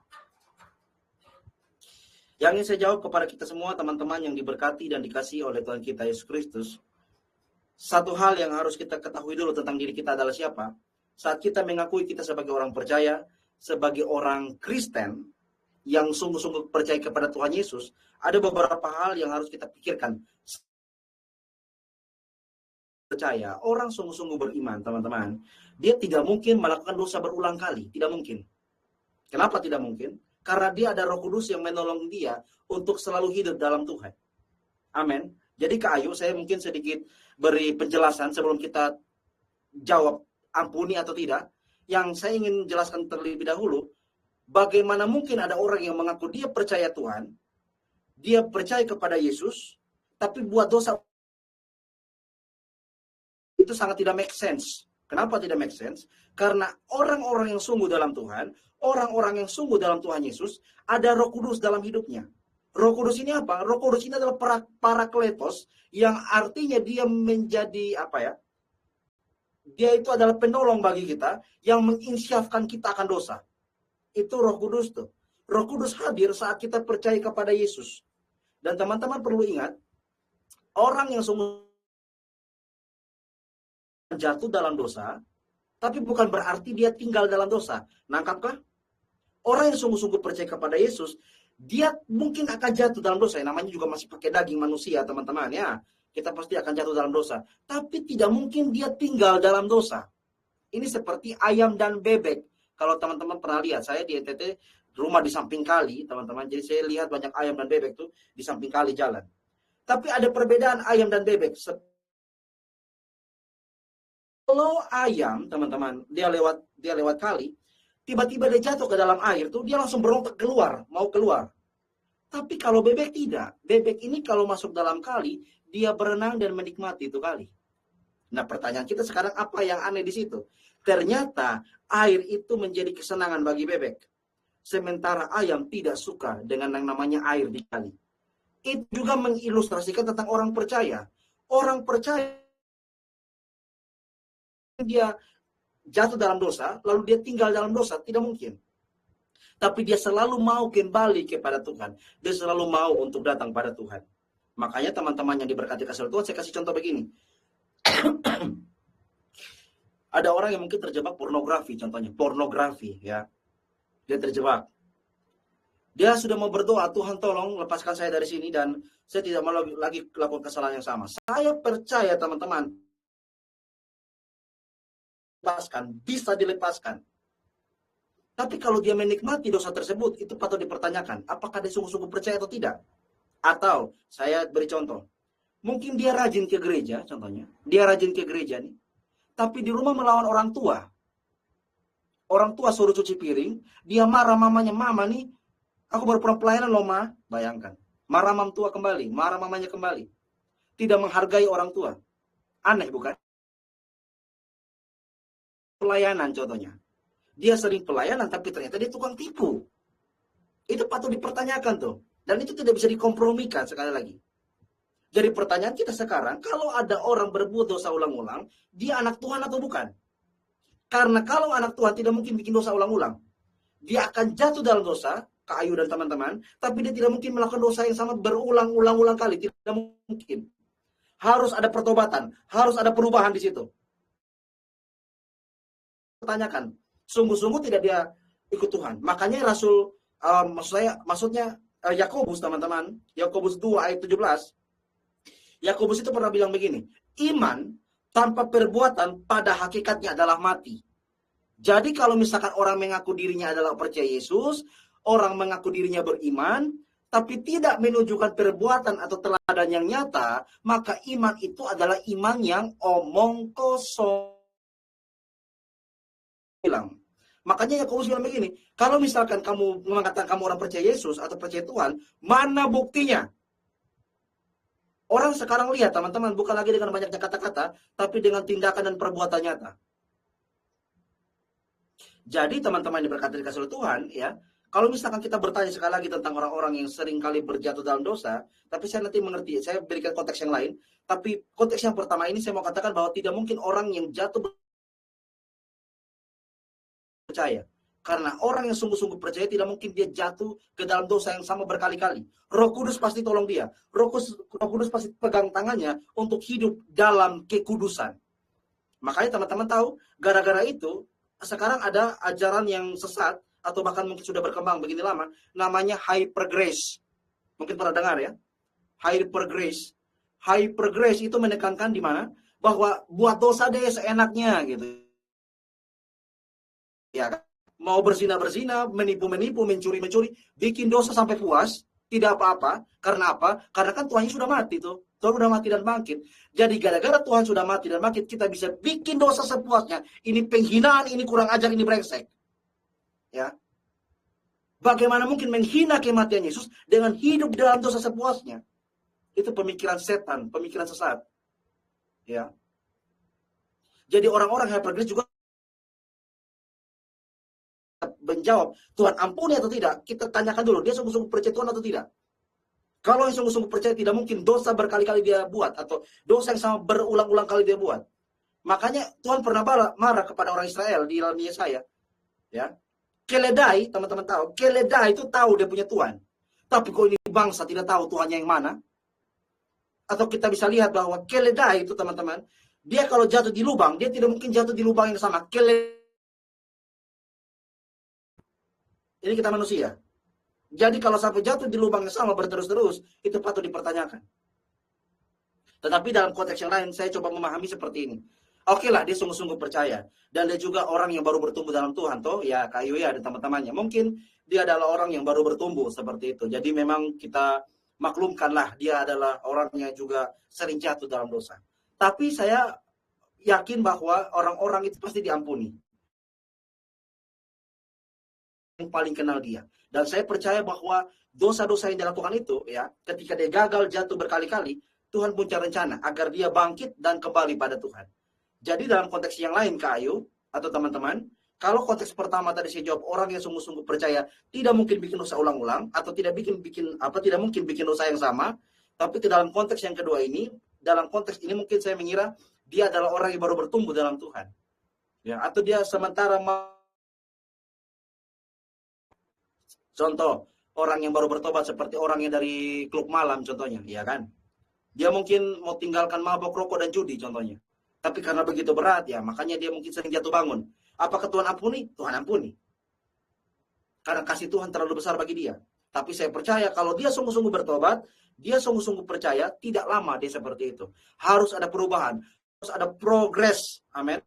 [SPEAKER 1] Yang ingin saya jawab kepada kita semua, teman-teman yang diberkati dan dikasihi oleh Tuhan kita Yesus Kristus, satu hal yang harus kita ketahui dulu tentang diri kita adalah siapa. Saat kita mengakui kita sebagai orang percaya, sebagai orang Kristen yang sungguh-sungguh percaya kepada Tuhan Yesus, ada beberapa hal yang harus kita pikirkan. Percaya, orang sungguh-sungguh beriman, teman-teman, dia tidak mungkin melakukan dosa berulang kali, tidak mungkin. Kenapa tidak mungkin? Karena dia ada Roh Kudus yang menolong dia untuk selalu hidup dalam Tuhan. Amin. Jadi Kak Ayu, saya mungkin sedikit beri penjelasan sebelum kita jawab ampuni atau tidak. Yang saya ingin jelaskan terlebih dahulu, bagaimana mungkin ada orang yang mengaku dia percaya Tuhan, dia percaya kepada Yesus, tapi buat dosa. Itu sangat tidak make sense. Kenapa tidak make sense? Karena orang-orang yang sungguh dalam Tuhan, orang-orang yang sungguh dalam Tuhan Yesus, ada Roh Kudus dalam hidupnya. Roh Kudus ini apa? Roh Kudus ini adalah parakletos, yang artinya dia menjadi apa ya? Dia itu adalah penolong bagi kita, yang menginsyafkan kita akan dosa. Itu Roh Kudus tuh. Roh Kudus hadir saat kita percaya kepada Yesus. Dan teman-teman perlu ingat, orang yang sungguh jatuh dalam dosa, tapi bukan berarti dia tinggal dalam dosa. Nangkapkah? Orang yang sungguh-sungguh percaya kepada Yesus, dia mungkin akan jatuh dalam dosa. Namanya juga masih pakai daging manusia, teman-teman ya. Kita pasti akan jatuh dalam dosa. Tapi tidak mungkin dia tinggal dalam dosa. Ini seperti ayam dan bebek. Kalau teman-teman pernah lihat, saya di NTT, rumah di samping kali, teman-teman. Jadi saya lihat banyak ayam dan bebek tuh di samping kali jalan. Tapi ada perbedaan ayam dan bebek. Kalau ayam, teman-teman, dia lewat kali, Tiba-tiba dia jatuh ke dalam air tuh, dia langsung berontak keluar, mau keluar. Tapi kalau bebek tidak. Bebek ini kalau masuk dalam kali, dia berenang dan menikmati itu kali. Nah, pertanyaan kita sekarang, apa yang aneh di situ? Ternyata air itu menjadi kesenangan bagi bebek. Sementara ayam tidak suka dengan yang namanya air di kali. Itu juga mengilustrasikan tentang orang percaya. Orang percaya dia jatuh dalam dosa, lalu dia tinggal dalam dosa, tidak mungkin. Tapi dia selalu mau kembali kepada Tuhan. Dia selalu mau untuk datang pada Tuhan. Makanya teman-teman yang diberkati kasih Tuhan, saya kasih contoh begini. Ada orang yang mungkin terjebak pornografi, contohnya. Pornografi, ya. Dia terjebak. Dia sudah mau berdoa, Tuhan tolong lepaskan saya dari sini dan saya tidak mau lagi melakukan kesalahan yang sama. Saya percaya teman-teman, bisa dilepaskan. Tapi kalau dia menikmati dosa tersebut, itu patut dipertanyakan. Apakah dia sungguh-sungguh percaya atau tidak? Atau, saya beri contoh. Mungkin dia rajin ke gereja, contohnya. Dia rajin ke gereja nih. Tapi di rumah melawan orang tua. Orang tua suruh cuci piring. Dia marah mamanya. Mama nih, aku baru pulang pelayanan loh, Ma. Bayangkan. Marah mam tua kembali. Marah mamanya kembali. Tidak menghargai orang tua. Aneh bukan? Pelayanan contohnya. Dia sering pelayanan, tapi ternyata dia tukang tipu. Itu patut dipertanyakan tuh. Dan itu tidak bisa dikompromikan sekali lagi. Jadi pertanyaan kita sekarang, kalau ada orang berbuat dosa ulang-ulang, dia anak Tuhan atau bukan? Karena kalau anak Tuhan tidak mungkin bikin dosa ulang-ulang. Dia akan jatuh dalam dosa, Kak Ayu dan teman-teman, tapi dia tidak mungkin melakukan dosa yang sama berulang-ulang kali. Tidak mungkin. Harus ada pertobatan, harus ada perubahan di situ. Pertanyakan, sungguh-sungguh tidak dia ikut Tuhan. Makanya Rasul, maksudnya Yakobus teman-teman, Yakobus 2 ayat 17, Yakobus itu pernah bilang begini, iman tanpa perbuatan pada hakikatnya adalah mati. Jadi kalau misalkan orang mengaku dirinya adalah percaya Yesus, orang mengaku dirinya beriman, tapi tidak menunjukkan perbuatan atau teladan yang nyata, maka iman itu adalah iman yang omong kosong. Makanya Yakobus bilang begini, kalau misalkan kamu mengatakan kamu orang percaya Yesus atau percaya Tuhan, mana buktinya? Orang sekarang lihat teman-teman, bukan lagi dengan banyaknya kata-kata, tapi dengan tindakan dan perbuatan nyata. Jadi teman-teman yang diberkati dikasih oleh Tuhan, ya, kalau misalkan kita bertanya sekali lagi tentang orang-orang yang sering kali berjatuh dalam dosa, tapi saya nanti mengerti, saya berikan konteks yang lain, tapi konteks yang pertama ini saya mau katakan bahwa tidak mungkin orang yang jatuh percaya. Karena orang yang sungguh-sungguh percaya tidak mungkin dia jatuh ke dalam dosa yang sama berkali-kali. Roh Kudus pasti tolong dia. Roh Kudus pasti pegang tangannya untuk hidup dalam kekudusan. Makanya teman-teman tahu, gara-gara itu, sekarang ada ajaran yang sesat, atau bahkan mungkin sudah berkembang begini lama, namanya hyper grace. Mungkin pernah dengar ya? Hyper grace. Hyper grace itu menekankan di mana? Bahwa buat dosa deh seenaknya gitu. Ya kan? Mau berzina-berzina, menipu-menipu, mencuri-mencuri, bikin dosa sampai puas, tidak apa-apa. Karena apa? Karena kan Tuhan sudah mati tuh. Tuhan sudah mati dan bangkit. Jadi gara-gara Tuhan sudah mati dan bangkit, kita bisa bikin dosa sepuasnya. Ini penghinaan, ini kurang ajar, ini brengsek. Ya. Bagaimana mungkin menghina kematian Yesus dengan hidup dalam dosa sepuasnya? Itu pemikiran setan, pemikiran sesat. Ya. Jadi orang-orang hypergrace juga menjawab, Tuhan ampuni atau tidak? Kita tanyakan dulu, dia sungguh-sungguh percaya Tuhan atau tidak? Kalau yang sungguh-sungguh percaya, tidak mungkin dosa berkali-kali dia buat, atau dosa yang sama berulang-ulang kali dia buat. Makanya Tuhan pernah marah kepada orang Israel di dalam Yesaya. Ya. Keledai, teman-teman tahu, keledai itu tahu dia punya Tuhan. Tapi kok ini bangsa tidak tahu Tuhannya yang mana? Atau kita bisa lihat bahwa keledai itu teman-teman, dia kalau jatuh di lubang, dia tidak mungkin jatuh di lubang yang sama. Ini kita manusia. Jadi kalau sampai jatuh di lubang yang sama berterus-terus, itu patut dipertanyakan. Tetapi dalam konteks yang lain, saya coba memahami seperti ini. Oke lah, dia sungguh-sungguh percaya. Dan dia juga orang yang baru bertumbuh dalam Tuhan. Toh, ya Kak Yuya dan teman-temannya. Mungkin dia adalah orang yang baru bertumbuh seperti itu. Jadi memang kita maklumkanlah, dia adalah orang yang juga sering jatuh dalam dosa. Tapi saya yakin bahwa orang-orang itu pasti diampuni. yang paling kenal dia. Dan saya percaya bahwa dosa-dosa yang dilakukan itu, ya, ketika dia gagal jatuh berkali-kali, Tuhan punya rencana agar dia bangkit dan kembali pada Tuhan. Jadi dalam konteks yang lain, Kak Ayu atau teman-teman, kalau konteks pertama tadi saya jawab, orang yang sungguh-sungguh percaya tidak mungkin bikin dosa ulang-ulang atau tidak mungkin bikin dosa yang sama. Tapi ke dalam konteks yang kedua ini, dalam konteks ini mungkin saya mengira dia adalah orang yang baru bertumbuh dalam Tuhan. Ya, atau dia sementara contoh, orang yang baru bertobat seperti orang yang dari klub malam contohnya, ya kan? Dia mungkin mau tinggalkan mabok, rokok, dan judi contohnya. Tapi karena begitu berat, ya makanya dia mungkin sering jatuh bangun. Apakah Tuhan ampuni? Tuhan ampuni. Karena kasih Tuhan terlalu besar bagi dia. Tapi saya percaya kalau dia sungguh-sungguh bertobat, dia sungguh-sungguh percaya, tidak lama dia seperti itu. Harus ada perubahan, harus ada progres. Amin.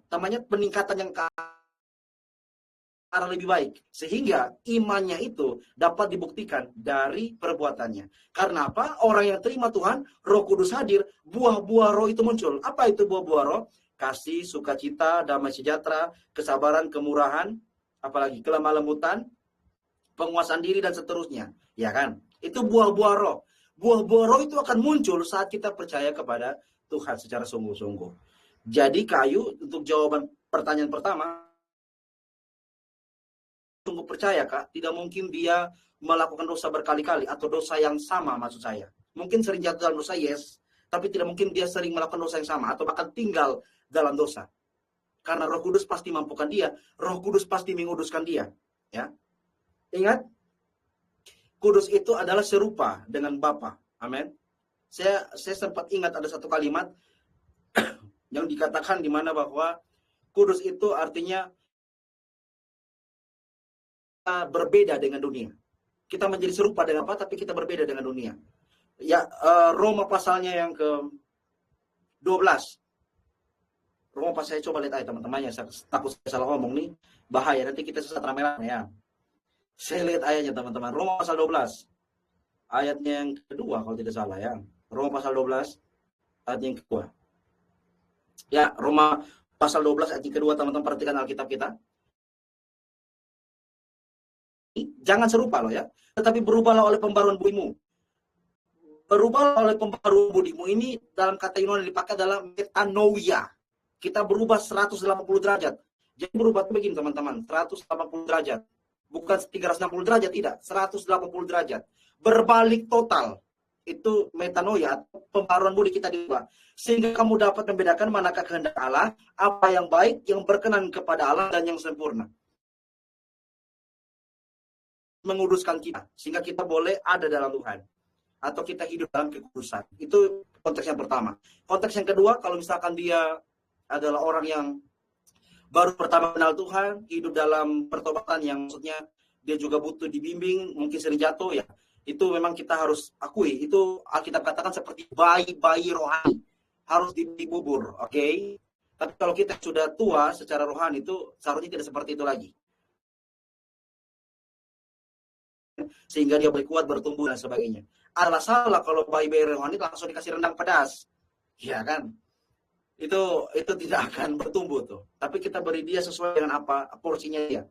[SPEAKER 1] Namanya peningkatan yang arah lebih baik. Sehingga imannya itu dapat dibuktikan dari perbuatannya. Karena apa? Orang yang terima Tuhan, Roh Kudus hadir, buah-buah roh itu muncul. Apa itu buah-buah roh? Kasih, sukacita, damai sejahtera, kesabaran, kemurahan, apalagi kelemah lembutan, penguasaan diri, dan seterusnya. Ya kan? Itu buah-buah roh. Buah-buah roh itu akan muncul saat kita percaya kepada Tuhan secara sungguh-sungguh. Jadi Kayu, untuk jawaban pertanyaan pertama, sungguh percaya Kak, tidak mungkin dia melakukan dosa berkali-kali atau dosa yang sama maksud saya. Mungkin sering jatuh dalam dosa, yes, tapi tidak mungkin dia sering melakukan dosa yang sama atau bahkan tinggal dalam dosa. Karena Roh Kudus pasti mampukan dia, Roh Kudus pasti menguduskan dia, ya. Ingat, kudus itu adalah serupa dengan Bapa. Amin. Saya sempat ingat ada satu kalimat yang dikatakan di mana bahwa kudus itu artinya berbeda dengan dunia. Kita menjadi serupa dengan apa, tapi kita berbeda dengan dunia. Ya, Roma pasalnya yang ke-12. Roma pasal, saya coba lihat aja teman-teman ya, saya takut saya salah ngomong nih, bahaya nanti kita sesat rame-rame ya. Saya lihat ayatnya teman-teman, Roma pasal 12. Ayatnya yang kedua kalau tidak salah ya. Roma pasal 12 ayat yang kedua. Ya, Roma pasal 12 ayat yang kedua, teman-teman perhatikan Alkitab kita. Jangan serupa loh ya, tetapi berubahlah oleh pembaruan budimu. Berubahlah oleh pembaruan budimu ini dalam kata Yunani dipakai adalah metanoia. Kita berubah 180 derajat. Jadi berubah itu begini teman-teman, 180 derajat. Bukan 360 derajat, tidak. 180 derajat. Berbalik total. Itu metanoia, pembaruan budi kita diubah. Sehingga kamu dapat membedakan manakah kehendak Allah, apa yang baik, yang berkenan kepada Allah, dan yang sempurna. Menguduskan kita, sehingga kita boleh ada dalam Tuhan. Atau kita hidup dalam kekudusan. Itu konteks yang pertama. Konteks yang kedua, kalau misalkan dia adalah orang yang baru pertama kenal Tuhan, hidup dalam pertobatan yang maksudnya dia juga butuh dibimbing, mungkin sering jatuh ya. Itu memang kita harus akui, itu Alkitab katakan seperti bayi-bayi rohani. Harus dibubur, oke? Tapi kalau kita sudah tua secara rohani itu seharusnya tidak seperti itu lagi. Sehingga dia berkuat, bertumbuh, dan sebagainya. Adalah salah kalau bayi-bayi rohani langsung dikasih rendang pedas. Ya kan? Itu tidak akan bertumbuh tuh. Tapi kita beri dia sesuai dengan apa porsinya dia.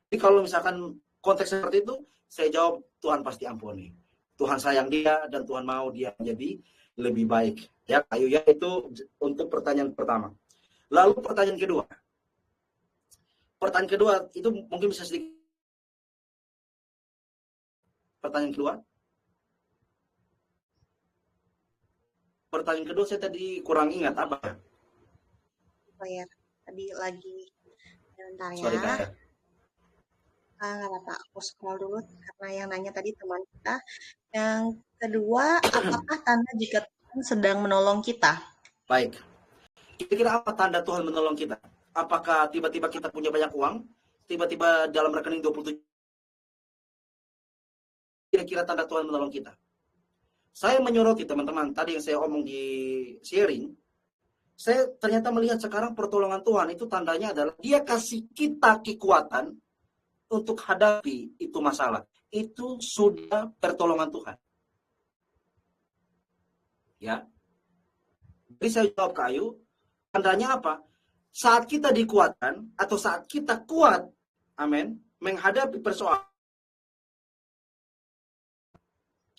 [SPEAKER 1] Jadi kalau misalkan konteks seperti itu, saya jawab Tuhan pasti ampuni. Tuhan sayang dia dan Tuhan mau dia menjadi lebih baik. Ya, Kayu ya, itu untuk pertanyaan pertama. Lalu pertanyaan kedua. Pertanyaan kedua itu mungkin bisa sedikit. Pertanyaan kedua. Pertanyaan kedua saya tadi kurang ingat apa ya?
[SPEAKER 2] Oh ya, tadi lagi bentar ya.
[SPEAKER 1] Sorry, Kak.
[SPEAKER 2] Nggak apa-apa, aku scroll dulu karena yang nanya tadi teman kita. Yang kedua, apakah tanda jika Tuhan sedang menolong kita?
[SPEAKER 1] Baik. Kira-kira apa tanda Tuhan menolong kita? Apakah tiba-tiba kita punya banyak uang? Tiba-tiba dalam rekening 27? Kira-kira tanda Tuhan menolong kita? Saya menyoroti teman-teman, tadi yang saya omong di sharing, saya ternyata melihat sekarang pertolongan Tuhan itu tandanya adalah dia kasih kita kekuatan untuk hadapi itu masalah. Itu sudah pertolongan Tuhan. Ya. Jadi saya jawab Kayu, tandanya apa? Saat kita dikuatkan atau saat kita kuat amin, menghadapi persoalan,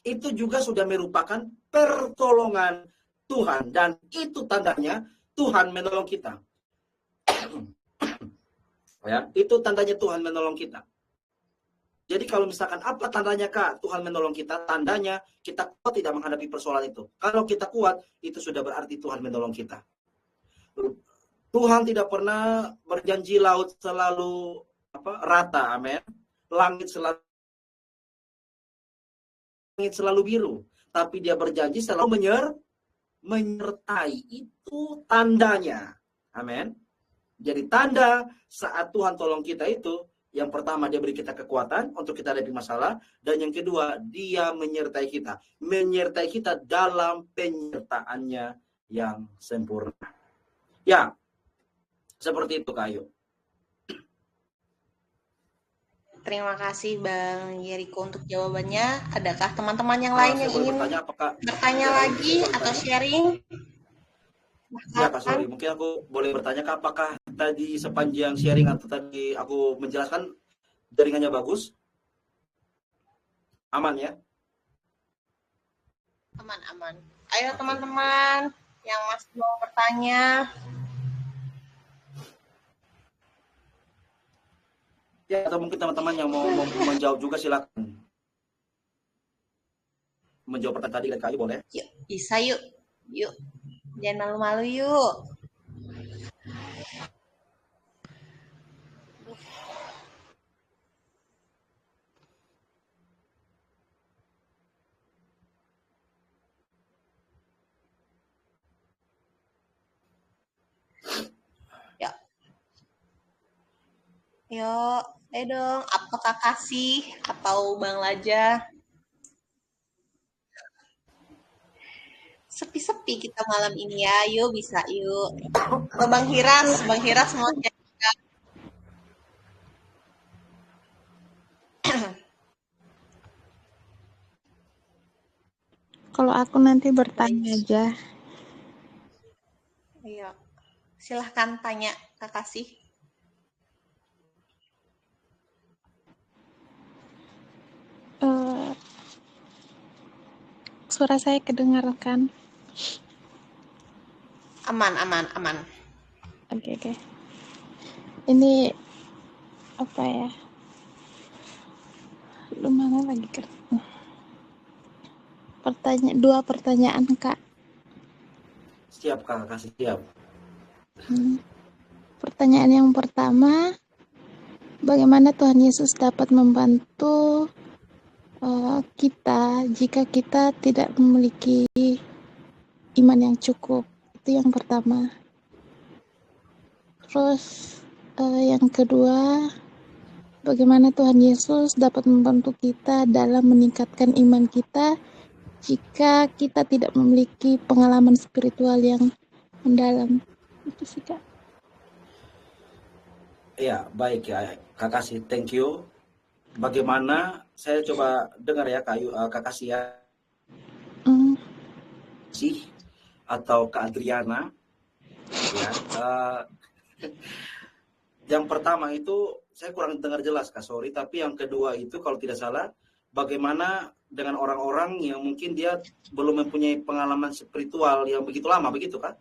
[SPEAKER 1] itu juga sudah merupakan pertolongan Tuhan. Dan itu tandanya Tuhan menolong kita. Ya, itu tandanya Tuhan menolong kita. Jadi kalau misalkan apa tandanya Kak Tuhan menolong kita? Tandanya kita kuat tidak menghadapi persoalan itu. Kalau kita kuat, itu sudah berarti Tuhan menolong kita. Tuhan tidak pernah berjanji laut selalu rata, amin. Langit selalu biru, tapi dia berjanji selalu menyertai. Itu tandanya, amin. Jadi tanda saat Tuhan tolong kita itu, yang pertama dia beri kita kekuatan untuk kita hadapi masalah, dan yang kedua dia menyertai kita dalam penyertaannya yang sempurna. Ya, seperti itu Kak Ayu.
[SPEAKER 2] Terima kasih Bang Yeriko untuk jawabannya. Adakah teman-teman yang lain yang ingin bertanya lagi atau sharing?
[SPEAKER 1] Ya Kak, sorry. Mungkin aku boleh bertanya Kak, apakah tadi sepanjang sharing atau tadi aku menjelaskan jaringannya bagus? Aman ya?
[SPEAKER 2] Aman. Ayo teman-teman yang masih mau bertanya.
[SPEAKER 1] Ya, atau mungkin teman-teman yang mau menjawab juga silakan. Menjawab pertanyaan tadi dari Kak Ayu boleh?
[SPEAKER 2] Yuk, bisa yuk. Jangan malu-malu yuk. Yuk, ayo dong. Apakah Kasih atau Bang Laja? Sepi-sepi kita malam ini ya. Yuk, bisa yuk. Atau Bang Hiras mau nyanyi.
[SPEAKER 3] Kalau aku nanti bertanya aja.
[SPEAKER 2] Ayo, silahkan tanya Kak Kasih.
[SPEAKER 3] Suara saya kedengarkan?
[SPEAKER 2] Aman.
[SPEAKER 3] Oke. Ini apa ya? Lumayan lagi kerja. Dua pertanyaan Kak.
[SPEAKER 1] Siap Kak, kasih siap.
[SPEAKER 3] Pertanyaan yang pertama, bagaimana Tuhan Yesus dapat membantu kita jika kita tidak memiliki iman yang cukup? Itu yang pertama. Terus yang kedua, bagaimana Tuhan Yesus dapat membantu kita dalam meningkatkan iman kita jika kita tidak memiliki pengalaman spiritual yang mendalam? Itu sih Kak.
[SPEAKER 1] Ya, baik ya Kak Kasih, thank you. Bagaimana, saya coba dengar ya Kak Kasih ya. Atau Kak Adriana. Ya, yang pertama itu saya kurang dengar jelas Kak, sorry. Tapi yang kedua itu kalau tidak salah, bagaimana dengan orang-orang yang mungkin dia belum mempunyai pengalaman spiritual yang begitu lama, begitu Kak?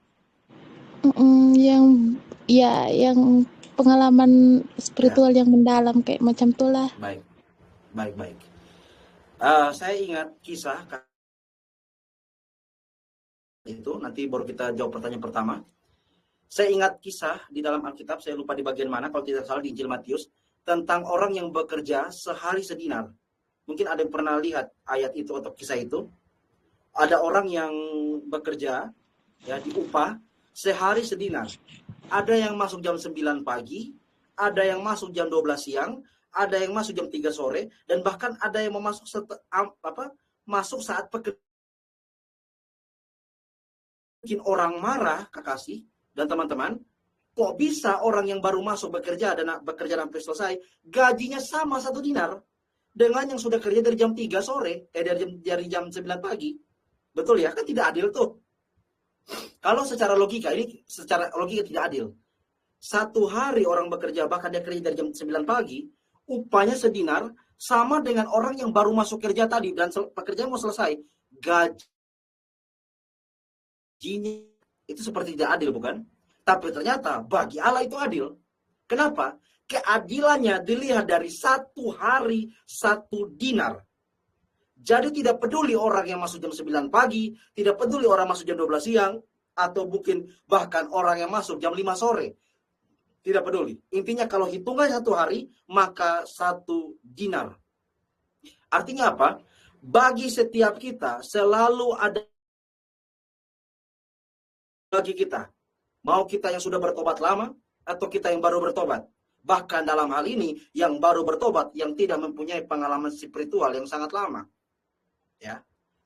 [SPEAKER 3] Yang pengalaman spiritual yang mendalam kayak macam itulah.
[SPEAKER 1] Baik. Saya ingat kisah itu, nanti baru kita jawab pertanyaan pertama. Saya ingat kisah di dalam Alkitab, saya lupa di bagian mana, kalau tidak salah di Injil Matius, tentang orang yang bekerja sehari sedinar. Mungkin ada yang pernah lihat ayat itu atau kisah itu. Ada orang yang bekerja ya diupah sehari sedinar. Ada yang masuk jam 9 pagi, ada yang masuk jam 12 siang, ada yang masuk jam 3 sore, dan bahkan ada yang masuk saat pekerjaan. Mungkin orang marah, Kak Kasih dan teman-teman, kok bisa orang yang baru masuk bekerja dan bekerja sampai selesai, gajinya sama 1 dinar dengan yang sudah kerja dari jam 3 sore, dari jam 9 pagi. Betul ya? Kan tidak adil tuh. Kalau secara logika tidak adil. 1 hari orang bekerja, bahkan dia kerja dari jam 9 pagi, upahnya sedinar, sama dengan orang yang baru masuk kerja tadi, dan pekerjaan mau selesai, gajinya itu seperti tidak adil, bukan? Tapi ternyata bagi Allah itu adil. Kenapa? Keadilannya dilihat dari 1 hari 1 dinar. Jadi tidak peduli orang yang masuk jam 9 pagi, tidak peduli orang masuk jam 12 siang, atau mungkin bahkan orang yang masuk jam 5 sore. Tidak peduli. Intinya kalau hitungan 1 hari, maka 1 dinar. Artinya apa? Bagi setiap kita selalu ada bagi kita. Mau kita yang sudah bertobat lama, atau kita yang baru bertobat. Bahkan dalam hal ini, yang baru bertobat, yang tidak mempunyai pengalaman spiritual yang sangat lama. Ya,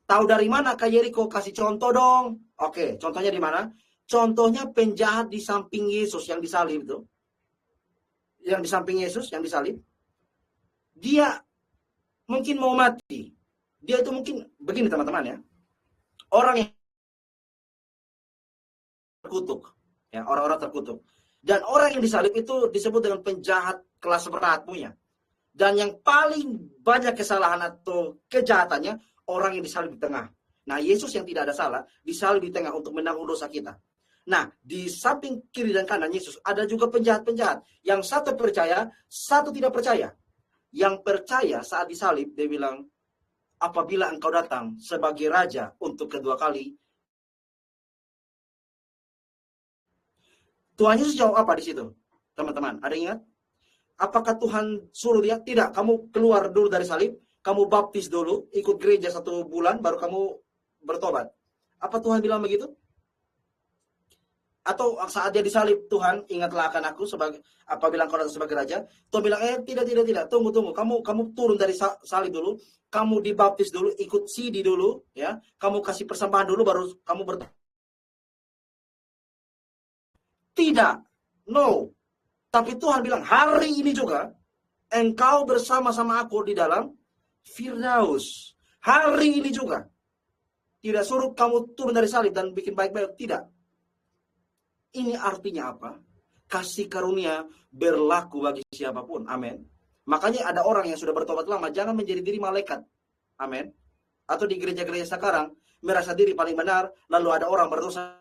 [SPEAKER 1] tahu dari mana Kak Yeriko? Kasih contoh dong. Oke, contohnya di mana? Contohnya penjahat di samping Yesus yang disalib itu. Yang di samping Yesus yang disalib. Dia mungkin mau mati. Dia itu mungkin begini teman-teman ya. Orang yang terkutuk, ya, orang-orang terkutuk. Dan orang yang disalib itu disebut dengan penjahat kelas berat punya. Dan yang paling banyak kesalahan atau kejahatannya orang yang disalib di tengah. Nah, Yesus yang tidak ada salah disalib di tengah untuk menanggung dosa kita. Nah, di samping kiri dan kanan Yesus ada juga penjahat-penjahat. Yang satu percaya, satu tidak percaya. Yang percaya saat disalib dia bilang, apabila engkau datang sebagai raja untuk kedua kali, Tuhan Yesus jawab apa di situ? Teman-teman, ada ingat? Apakah Tuhan suruh dia? Tidak, kamu keluar dulu dari salib, kamu baptis dulu, ikut gereja 1 bulan, baru kamu bertobat. Apa Tuhan bilang begitu? Atau saat dia disalib, Tuhan, ingatlah akan aku sebagai apabila engkau datang sebagai raja. Tuhan bilang, tidak, tunggu, kamu turun dari salib dulu, kamu dibaptis dulu, ikut sidi dulu, ya, kamu kasih persembahan dulu, baru kamu bertobat. Tidak, no. Tapi Tuhan bilang, hari ini juga, engkau bersama-sama aku di dalam Firdaus. Hari ini juga. Tidak suruh kamu turun dari salib dan bikin baik-baik. Tidak. Ini artinya apa? Kasih karunia berlaku bagi siapapun. Amin. Makanya ada orang yang sudah bertobat lama, jangan menjadi diri malaikat. Amin. Atau di gereja-gereja sekarang, merasa diri paling benar, lalu ada orang berdosa,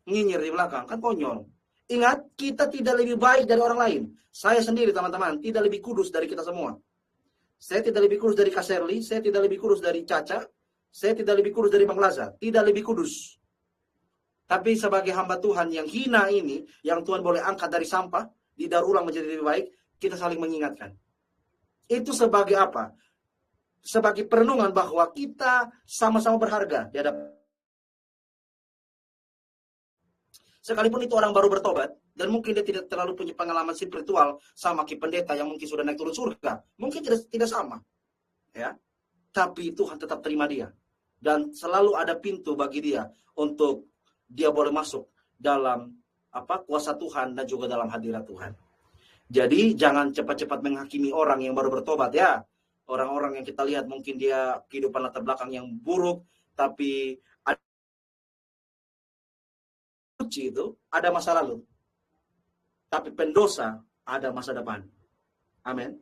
[SPEAKER 1] nyinyir di belakang, kan konyol. Ingat, kita tidak lebih baik dari orang lain. Saya sendiri teman-teman, tidak lebih kudus dari kita semua. Saya tidak lebih kudus dari Kak Serli, saya tidak lebih kudus dari Caca, saya tidak lebih kudus dari Bang Laza, tidak lebih kudus. Tapi sebagai hamba Tuhan yang hina ini, yang Tuhan boleh angkat dari sampah, didaur ulang menjadi lebih baik, kita saling mengingatkan. Itu sebagai apa? Sebagai perenungan bahwa kita sama-sama berharga di hadapan. Sekalipun itu orang baru bertobat, dan mungkin dia tidak terlalu punya pengalaman spiritual sama Ki Pendeta yang mungkin sudah naik turun surga, mungkin tidak sama, ya. Tapi Tuhan tetap terima dia, dan selalu ada pintu bagi dia untuk dia boleh masuk dalam kuasa Tuhan dan juga dalam hadirat Tuhan. Jadi jangan cepat-cepat menghakimi orang yang baru bertobat ya. Orang-orang yang kita lihat mungkin dia kehidupan latar belakang yang buruk, tapi suci itu ada masa lalu, tapi pendosa ada masa depan. Amin.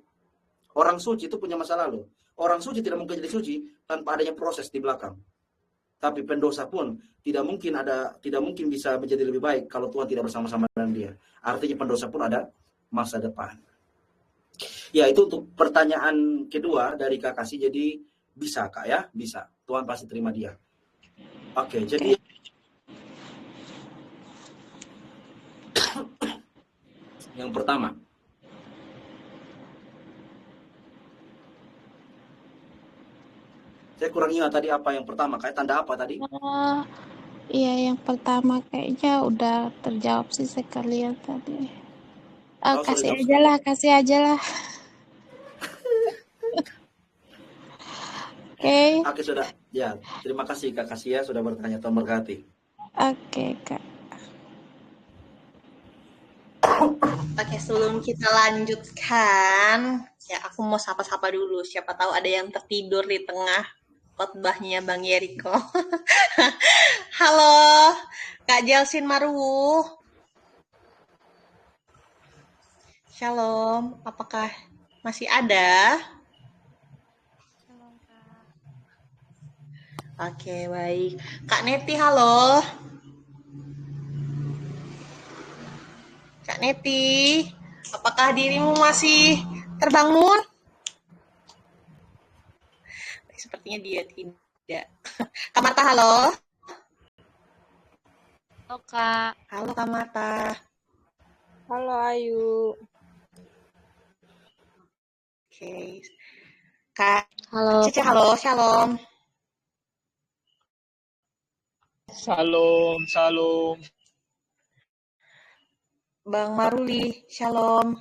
[SPEAKER 1] Orang suci itu punya masa lalu. Orang suci tidak mungkin jadi suci tanpa adanya proses di belakang. Tapi pendosa pun tidak mungkin bisa menjadi lebih baik kalau Tuhan tidak bersama-sama dengan dia. Artinya pendosa pun ada masa depan. Ya, itu untuk pertanyaan kedua dari Kak Kasih. Jadi bisa Kak ya, bisa. Tuhan pasti terima dia. Oke, jadi yang pertama, saya kurang ingat tadi apa yang pertama, kayak tanda apa tadi?
[SPEAKER 3] Iya, yang pertama kayaknya udah terjawab sih sekalian tadi. Kasih aja lah. Oke.
[SPEAKER 1] Oke, sudah. Ya, terima kasih Kak Kasih ya sudah bertanya. Tuhan berkati.
[SPEAKER 3] Oke, Kak.
[SPEAKER 2] Oke, sebelum kita lanjutkan, ya aku mau sapa-sapa dulu. Siapa tahu ada yang tertidur di tengah. khotbahnya Bang Yeriko. Halo, Kak Jelsin Maruwu. Shalom, apakah masih ada? Oke, baik. Kak Neti, halo. Kak Neti, apakah dirimu masih terbangun? Sepertinya dia tidak. Kak Marta, halo.
[SPEAKER 4] Halo Kak.
[SPEAKER 2] Halo Kak Marta.
[SPEAKER 4] Halo Ayu.
[SPEAKER 2] Oke. Kak
[SPEAKER 4] Halo.
[SPEAKER 2] Cece, halo. Shalom.
[SPEAKER 5] Salam, salam.
[SPEAKER 2] Bang Maruli, shalom.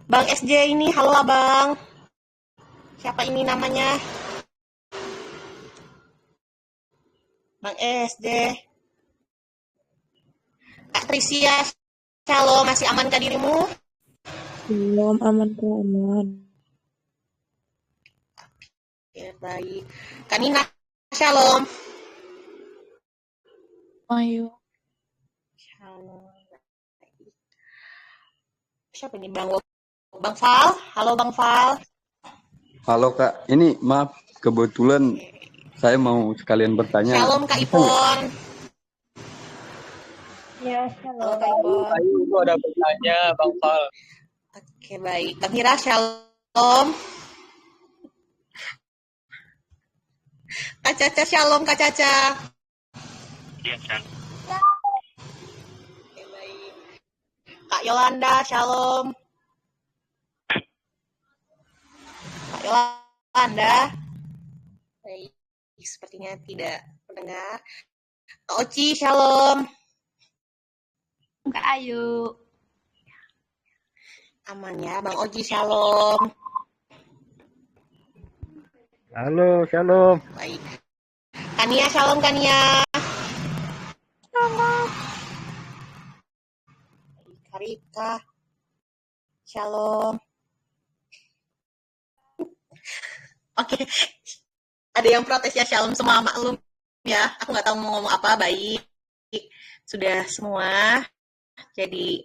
[SPEAKER 2] Bang SJ ini, halo Abang. Siapa ini namanya? Bang SJ. Kak Trisia, shalom. Masih aman kah dirimu?
[SPEAKER 4] Belum aman Kak, aman.
[SPEAKER 2] Oke, baik. Kak Nina, shalom.
[SPEAKER 3] Ayo.
[SPEAKER 2] Shalom. Siapa ini Bang Fal? Halo Bang Fal.
[SPEAKER 6] Halo Kak, ini maaf kebetulan saya mau sekalian bertanya.
[SPEAKER 2] Shalom Kak Ipon.
[SPEAKER 4] Ya,
[SPEAKER 2] Halo
[SPEAKER 4] shalom.
[SPEAKER 2] Kak Ipon.
[SPEAKER 5] Ayu, gua ada bertanya, Bang Fal.
[SPEAKER 2] Oke, baik. Bang Hira, shalom. Kak Caca, shalom Kak Caca.
[SPEAKER 5] Iya, kan.
[SPEAKER 2] Oke, baik. Kak Yolanda, shalom. Kak Yolanda. Baik, sepertinya tidak mendengar. Kak Oci, shalom.
[SPEAKER 4] Kak Ayu.
[SPEAKER 2] Aman ya, Bang Oji, shalom.
[SPEAKER 5] Halo, shalom.
[SPEAKER 2] Baik. Kania, shalom Kania.
[SPEAKER 4] Shalom.
[SPEAKER 2] Karika, shalom. Oke, ada yang protes ya, shalom semua, maklum ya. Aku nggak tahu mau ngomong apa, baik. Sudah semua. Jadi,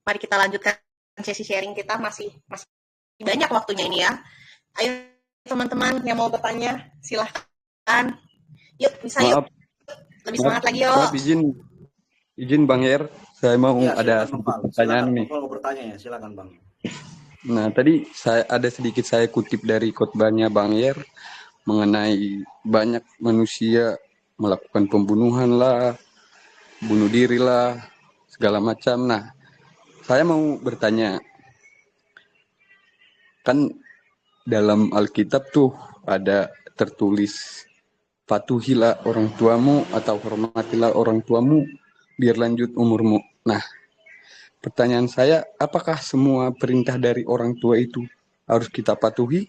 [SPEAKER 2] mari kita lanjutkan sesi sharing kita, masih banyak waktunya ini ya. Ayo teman-teman yang mau bertanya, silahkan. Yuk, bisa yuk.
[SPEAKER 6] Maaf,
[SPEAKER 2] Lebih semangat lagi yuk.
[SPEAKER 6] maaf izin Bang Yer, saya mau
[SPEAKER 1] Ya,
[SPEAKER 6] ada
[SPEAKER 1] silakan,
[SPEAKER 6] sedikit
[SPEAKER 1] Bang Fal.
[SPEAKER 6] pertanyaan
[SPEAKER 1] Silakan,
[SPEAKER 6] nih.
[SPEAKER 1] Bang Fal mau bertanya ya, silakan Bang.
[SPEAKER 6] Nah, tadi saya kutip dari khotbahnya Bang Yer mengenai banyak manusia melakukan pembunuhan lah, bunuh diri lah, segala macam. Nah, saya mau bertanya, kan dalam Alkitab tuh ada tertulis patuhilah orang tuamu atau hormatilah orang tuamu biar lanjut umurmu. Nah, pertanyaan saya, apakah semua perintah dari orang tua itu harus kita patuhi?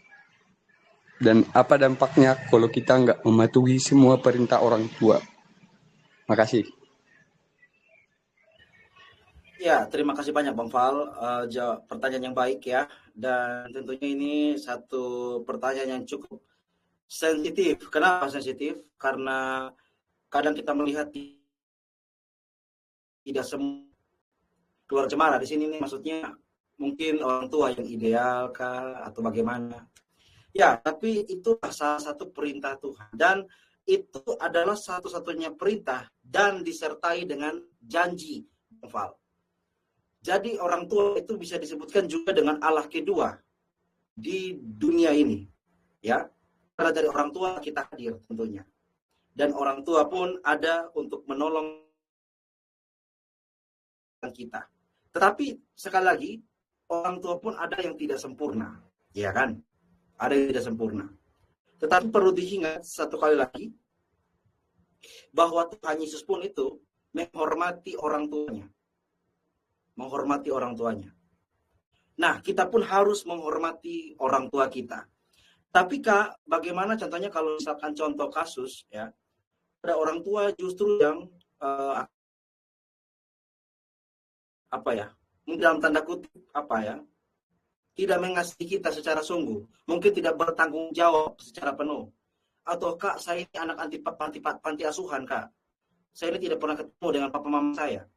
[SPEAKER 6] Dan apa dampaknya kalau kita nggak mematuhi semua perintah orang tua? Makasih.
[SPEAKER 1] Ya, terima kasih banyak Bang Fal. Pertanyaan yang baik ya. Dan tentunya ini satu pertanyaan yang cukup sensitif. Kenapa sensitif? Karena kadang kita melihat tidak semua keluar cemara di sini nih, maksudnya mungkin orang tua yang ideal kah atau bagaimana. Ya, tapi itu salah satu perintah Tuhan. Dan itu adalah satu-satunya perintah dan disertai dengan janji, Bang Fal. Jadi orang tua itu bisa disebutkan juga dengan Allah kedua di dunia ini. Ya, karena dari orang tua kita hadir tentunya. Dan orang tua pun ada untuk menolong kita. Tetapi sekali lagi, orang tua pun ada yang tidak sempurna. Ya kan? Ada yang tidak sempurna. Tetapi perlu diingat satu kali lagi, bahwa Tuhan Yesus pun itu menghormati orang tuanya. Menghormati orang tuanya. Nah, kita pun harus menghormati orang tua kita. Tapi Kak, bagaimana contohnya kalau misalkan contoh kasus ya, ada orang tua justru yang apa ya? Dalam tanda kutip apa ya? tidak mengasihi kita secara sungguh, mungkin tidak bertanggung jawab secara penuh. Atau Kak, saya ini anak panti asuhan Kak, saya ini tidak pernah ketemu dengan papa mama saya.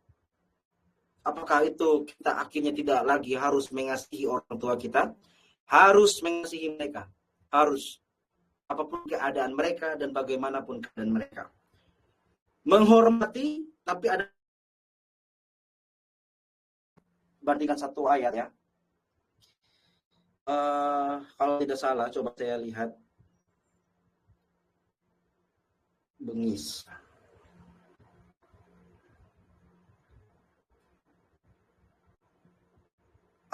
[SPEAKER 1] Apakah itu kita akhirnya tidak lagi harus mengasihi orang tua kita? Harus mengasihi mereka. Harus. Apapun keadaan mereka dan bagaimanapun keadaan mereka. Menghormati, tapi ada bandingkan satu ayat ya. Kalau tidak salah, coba saya lihat. Bengis.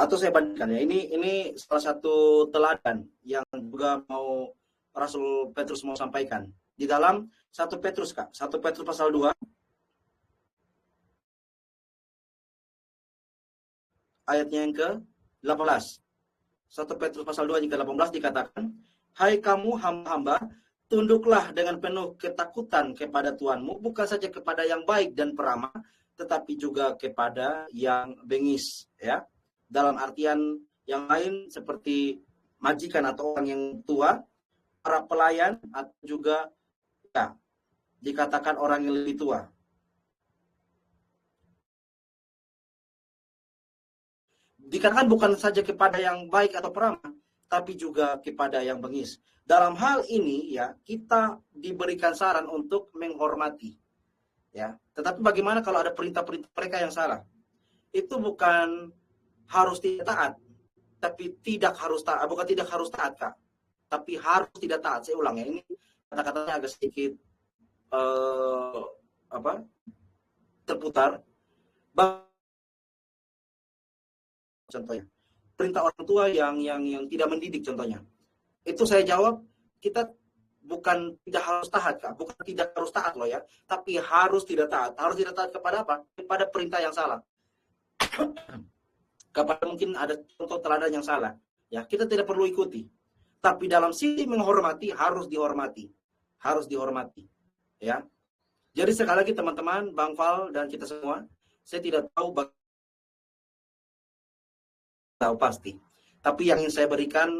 [SPEAKER 1] Atau saya bandingkan ya, ini salah satu teladan yang juga mau Rasul Petrus mau sampaikan. Di dalam 1 Petrus Kak, 1 Petrus pasal 2 ayatnya yang ke-18. 1 Petrus pasal 2 yang ke-18 dikatakan, "Hai kamu hamba-hamba, tunduklah dengan penuh ketakutan kepada Tuhanmu, bukan saja kepada yang baik dan peramah, tetapi juga kepada yang bengis." Ya. Dalam artian yang lain seperti majikan atau orang yang tua, para pelayan, atau juga ya, dikatakan orang yang lebih tua. Dikatakan bukan saja kepada yang baik atau peramah, tapi juga kepada yang bengis. Dalam hal ini ya, kita diberikan saran untuk menghormati. Ya, tetapi bagaimana kalau ada perintah-perintah mereka yang salah? Itu bukan harus tidak taat, tapi tidak harus taat, bukan tidak harus taat Kak, tapi harus tidak taat. Saya ulang ya, ini kata-katanya agak sedikit terputar. Contohnya, perintah orang tua yang tidak mendidik contohnya. Itu saya jawab, kita bukan tidak harus taat Kak, bukan tidak harus taat loh ya, tapi harus tidak taat. Harus tidak taat kepada apa? Kepada perintah yang salah. Kepada mungkin ada contoh teladan yang salah. Ya, kita tidak perlu ikuti. Tapi dalam sisi menghormati harus dihormati. Harus dihormati. Ya. Jadi sekali lagi teman-teman, Bang Val dan kita semua, saya tidak tahu pasti. Tapi yang ingin saya berikan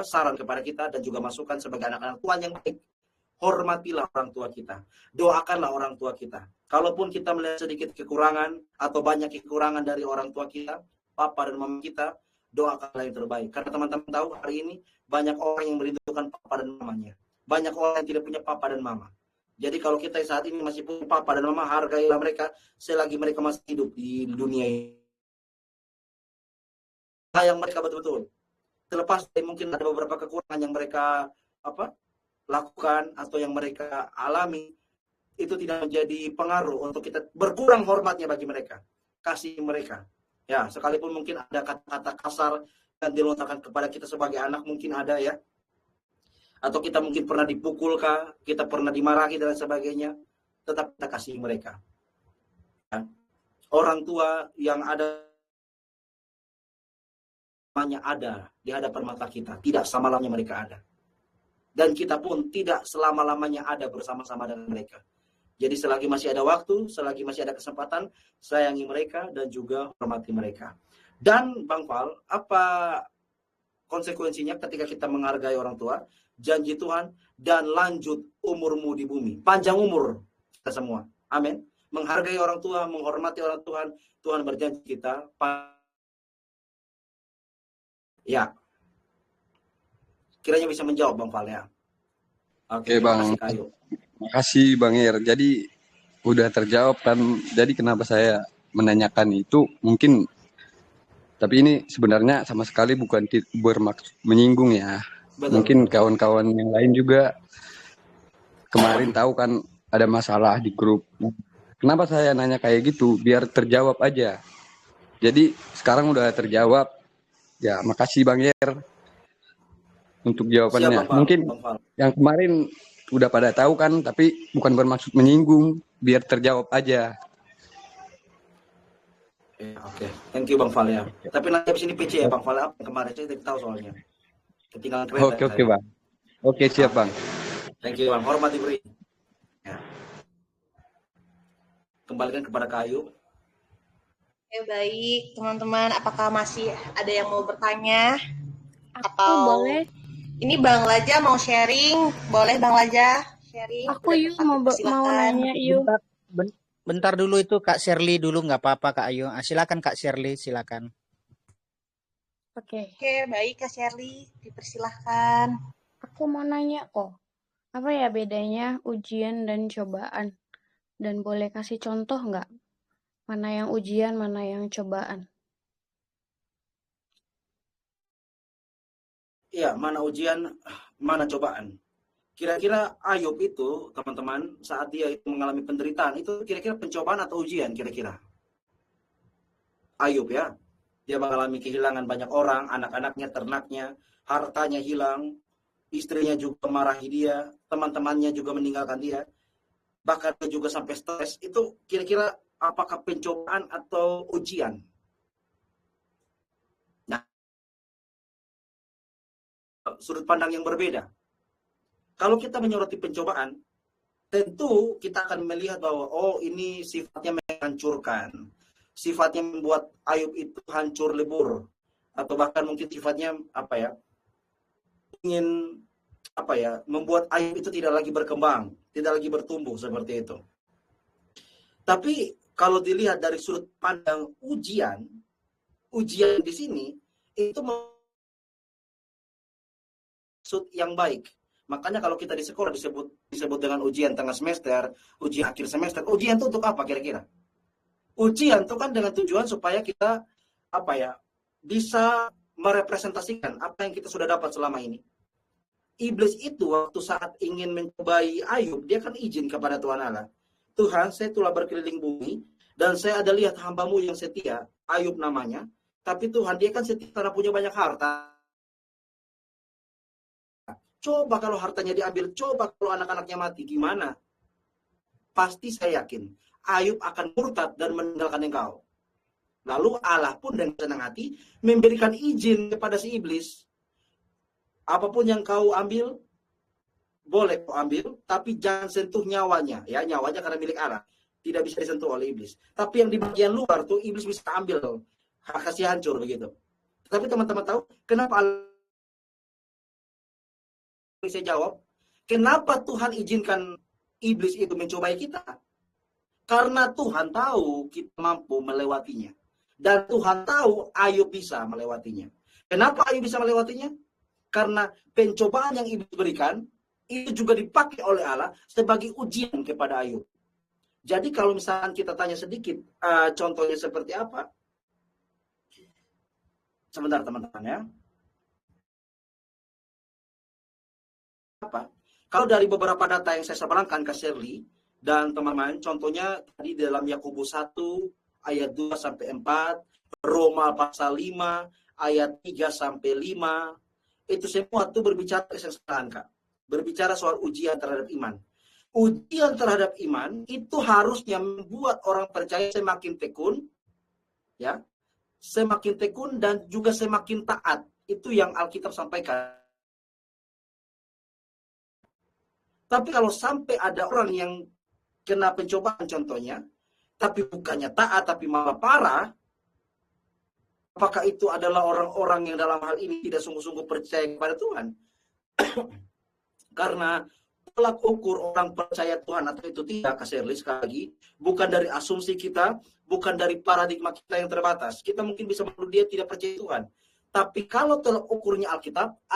[SPEAKER 1] saran kepada kita dan juga masukan sebagai anak-anak Tuhan yang baik. Hormatilah orang tua kita. Doakanlah orang tua kita. Kalaupun kita melihat sedikit kekurangan atau banyak kekurangan dari orang tua kita, papa dan mama kita, doakanlah yang terbaik. Karena teman-teman tahu hari ini banyak orang yang merindukan papa dan mamanya. Banyak orang yang tidak punya papa dan mama. Jadi kalau kita saat ini masih punya papa dan mama, hargailah mereka selagi mereka masih hidup di dunia ini. Sayang mereka betul-betul. Terlepas dari mungkin ada beberapa kekurangan yang mereka lakukan atau yang mereka alami, itu tidak menjadi pengaruh untuk kita berkurang hormatnya bagi mereka. Kasih mereka. Ya, sekalipun mungkin ada kata-kata kasar yang dilontarkan kepada kita sebagai anak, mungkin ada ya. Atau kita mungkin pernah dipukul kah, kita pernah dimarahi dan sebagainya, tetap kita kasih mereka. Ya. Orang tua yang ada di hadapan mata kita, tidak selama-lamanya mereka ada. Dan kita pun tidak selama-lamanya ada bersama-sama dengan mereka. Jadi selagi masih ada waktu, selagi masih ada kesempatan, sayangi mereka dan juga hormati mereka. Dan Bang Val, apa konsekuensinya ketika kita menghargai orang tua? Janji Tuhan, dan lanjut umurmu di bumi. Panjang umur kita semua. Amin. Menghargai orang tua, menghormati orang Tuhan. Tuhan berjanji kita. Ya. Kiranya bisa menjawab Bang Val ya.
[SPEAKER 6] Oke Bang. Makasih Bang Ir. Jadi udah terjawab kan. Jadi kenapa saya menanyakan itu mungkin, tapi ini sebenarnya sama sekali bukan bermaksud menyinggung ya. Betul. Mungkin kawan-kawan yang lain juga kemarin tahu kan ada masalah di grup. Kenapa saya nanya kayak gitu? Biar terjawab aja. Jadi sekarang udah terjawab. Ya makasih Bang Ir untuk jawabannya. Siap, mungkin yang kemarin udah pada tahu kan, tapi bukan bermaksud menyinggung, biar terjawab aja.
[SPEAKER 1] Oke. Thank you Bang Val ya. Tapi nanti habis ini PC ya Bang Val, apa kemarin saya tidak tahu soalnya. Ketinggalan kereta.
[SPEAKER 6] Oke Bang. Oke siap Bang.
[SPEAKER 1] Thank you Bang. Hormat diberi. Ya. Kembalikan kepada kayu.
[SPEAKER 2] Oke, baik. Teman-teman, apakah masih ada yang mau bertanya?
[SPEAKER 4] Aku
[SPEAKER 2] Atau
[SPEAKER 4] boleh.
[SPEAKER 2] ini Bang Laja mau sharing? Boleh Bang Laja sharing?
[SPEAKER 4] Aku
[SPEAKER 2] Udah
[SPEAKER 4] yuk
[SPEAKER 2] cepat
[SPEAKER 4] mau
[SPEAKER 2] dipersilakan.
[SPEAKER 4] nanya yuk.
[SPEAKER 7] Bentar, bentar dulu itu Kak Shirley dulu nggak apa-apa Kak Ayu. Silakan Kak Shirley, silakan.
[SPEAKER 4] Oke,
[SPEAKER 2] Oke, baik Kak Shirley, dipersilahkan.
[SPEAKER 4] aku mau nanya kok. Apa ya bedanya ujian dan cobaan? Dan boleh kasih contoh nggak? Mana yang ujian, mana yang cobaan?
[SPEAKER 1] Iya, mana ujian, mana cobaan. Kira-kira Ayub itu, teman-teman, saat dia itu mengalami penderitaan, itu kira-kira pencobaan atau ujian kira-kira? Ayub ya, dia mengalami kehilangan banyak orang, anak-anaknya, ternaknya, hartanya hilang, istrinya juga marahi dia, teman-temannya juga meninggalkan dia, bahkan dia juga sampai stres. Itu kira-kira apakah pencobaan atau ujian? Nah, sudut pandang yang berbeda. Kalau kita menyoroti pencobaan, tentu kita akan melihat bahwa oh ini sifatnya menghancurkan, sifatnya membuat Ayub itu hancur lebur, atau bahkan mungkin sifatnya apa ya, ingin apa ya, membuat Ayub itu tidak lagi berkembang, tidak lagi bertumbuh seperti itu. Tapi kalau dilihat dari sudut pandang ujian di sini itu maksud yang baik. Makanya kalau kita di sekolah disebut dengan ujian tengah semester, ujian akhir semester. Ujian itu untuk apa kira-kira? Ujian itu kan dengan tujuan supaya kita apa ya, bisa merepresentasikan apa yang kita sudah dapat selama ini. Iblis itu waktu saat ingin mencobai Ayub, dia kan izin kepada Tuhan Allah. Tuhan, saya telah berkeliling bumi dan saya ada lihat hambamu yang setia, Ayub namanya. Tapi Tuhan, dia kan setia karena punya banyak harta. Coba kalau hartanya diambil, coba kalau anak-anaknya mati, gimana? Pasti saya yakin, Ayub akan murtad dan meninggalkan engkau. Lalu Allah pun dengan senang hati memberikan izin kepada si iblis. Apapun yang kau ambil, boleh kau ambil, tapi jangan sentuh nyawanya. Ya, nyawanya karena milik Allah. Tidak bisa disentuh oleh iblis. Tapi yang di bagian luar tuh, iblis bisa ambil. Kasih hancur begitu. Tapi teman-teman tahu, kenapa Allah saya jawab, kenapa Tuhan izinkan iblis itu mencobai kita? Karena Tuhan tahu kita mampu melewatinya. Dan Tuhan tahu Ayub bisa melewatinya. Kenapa Ayub bisa melewatinya? Karena pencobaan yang iblis berikan, itu juga dipakai oleh Allah sebagai ujian kepada Ayub. Jadi kalau misalkan kita tanya sedikit, contohnya seperti apa? Sebentar teman-teman ya. Apa? Kalau dari beberapa data yang saya sebarkan ke Shirley dan teman-teman, contohnya tadi dalam Yakobus 1 ayat 2 sampai 4, Roma pasal 5 ayat 3 sampai 5, itu semua itu berbicara kesengsaraan, Kak. Berbicara soal ujian terhadap iman. Ujian terhadap iman itu harusnya membuat orang percaya semakin tekun, ya, semakin tekun dan juga semakin taat. Itu yang Alkitab sampaikan. Tapi kalau sampai ada orang yang kena pencobaan contohnya, tapi bukannya taat, tapi malah parah, apakah itu adalah orang-orang yang dalam hal ini tidak sungguh-sungguh percaya kepada Tuhan? Karena tolak ukur orang percaya Tuhan atau itu tidak, Kak Shirley, sekali lagi, bukan dari asumsi kita, bukan dari paradigma kita yang terbatas. Kita mungkin bisa menuduh dia tidak percaya Tuhan. Tapi kalau tolak ukurnya Alkitab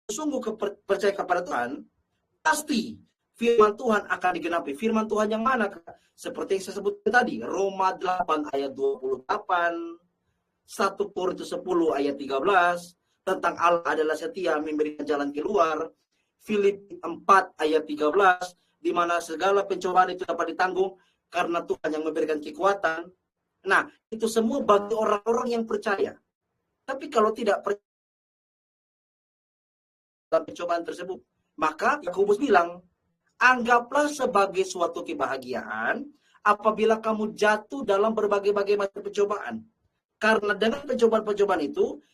[SPEAKER 1] sungguh percaya kepada Tuhan, pasti firman Tuhan akan digenapi. Firman Tuhan yang mana? Seperti yang saya sebutkan tadi, Roma 8 ayat 28, 1 Korintus 10 ayat 13, tentang Allah adalah setia memberikan jalan keluar, Filipi 4 ayat 13, di mana segala pencobaan itu dapat ditanggung karena Tuhan yang memberikan kekuatan. Nah, itu semua bagi orang-orang yang percaya. Tapi kalau tidak percaya dalam pencobaan tersebut, maka Yakobus bilang, anggaplah sebagai suatu kebahagiaan apabila kamu jatuh dalam berbagai-bagai macam pencobaan. Karena dengan pencobaan-pencobaan itu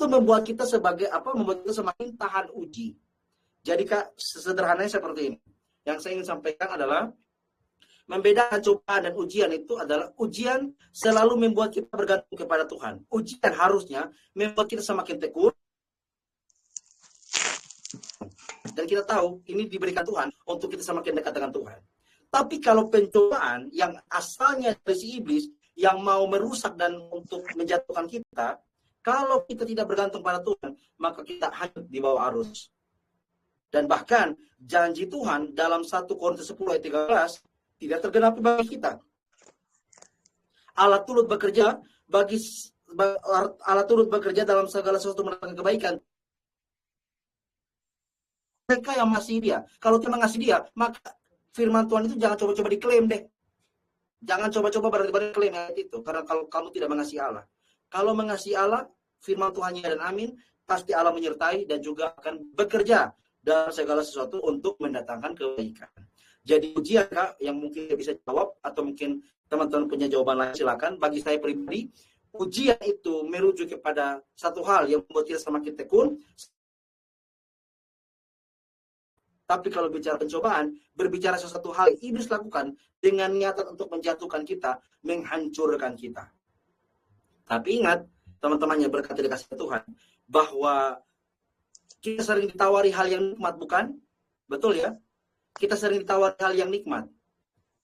[SPEAKER 1] membuat kita sebagai membuat kita semakin tahan uji. Jadi Kak, sederhananya seperti ini. Yang saya ingin sampaikan adalah Membedakan cobaan dan ujian itu adalah ujian selalu membuat kita bergantung kepada Tuhan. Ujian harusnya membuat kita semakin tekun. Dan kita tahu ini diberikan Tuhan untuk kita semakin dekat dengan Tuhan. Tapi kalau pencobaan yang asalnya dari si iblis yang mau merusak dan untuk menjatuhkan kita, kalau kita tidak bergantung pada Tuhan, maka kita hanyut di bawah arus. Dan bahkan janji Tuhan dalam 1 Korintus 10 ayat 13 tidak tergenapi bagi kita. Allah turut bekerja dalam segala sesuatu mendatangkan kebaikan. Mereka yang masih dia, kalau kita mengasihi dia, maka firman Tuhan itu jangan coba-coba diklaim deh. Jangan coba-coba berani-berani klaim itu, karena kalau kamu tidak mengasihi Allah. Kalau mengasihi Allah, firman Tuhan ya dan amin, pasti Allah menyertai dan juga akan bekerja dalam segala sesuatu untuk mendatangkan kebaikan. Jadi ujian Kak, yang mungkin bisa jawab atau mungkin teman-teman punya jawaban lain silakan. Bagi saya pribadi, ujian itu merujuk kepada satu hal yang membuat kita semakin tekun. Tapi kalau bicara pencobaan, berbicara sesuatu hal yang iblis lakukan dengan niatan untuk menjatuhkan kita, menghancurkan kita. Tapi ingat, teman-temannya berkat dikasih Tuhan, bahwa kita sering ditawari hal yang nikmat, bukan? Betul ya? Kita sering ditawari hal yang nikmat.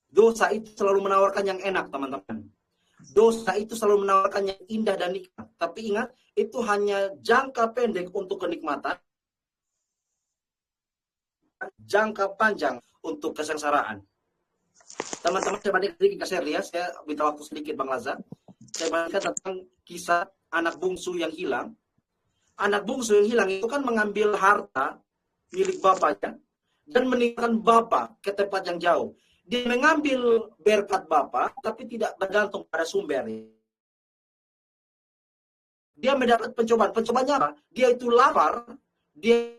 [SPEAKER 1] Dosa itu selalu menawarkan yang enak, teman-teman. Dosa itu selalu menawarkan yang indah dan nikmat. Tapi ingat, itu hanya jangka pendek untuk kenikmatan, jangka panjang untuk kesengsaraan. Teman-teman, saya bandingkan sedikit Kak Sherly ya. Saya minta waktu sedikit Bang Laza. Saya bandingkan tentang kisah anak bungsu yang hilang. Anak bungsu yang hilang itu kan mengambil harta milik bapaknya dan meninggalkan bapak ke tempat yang jauh. Dia mengambil berkat bapak, tapi tidak bergantung pada sumber. Dia mendapat pencobaan. Pencobaannya apa? Dia itu lapar, dia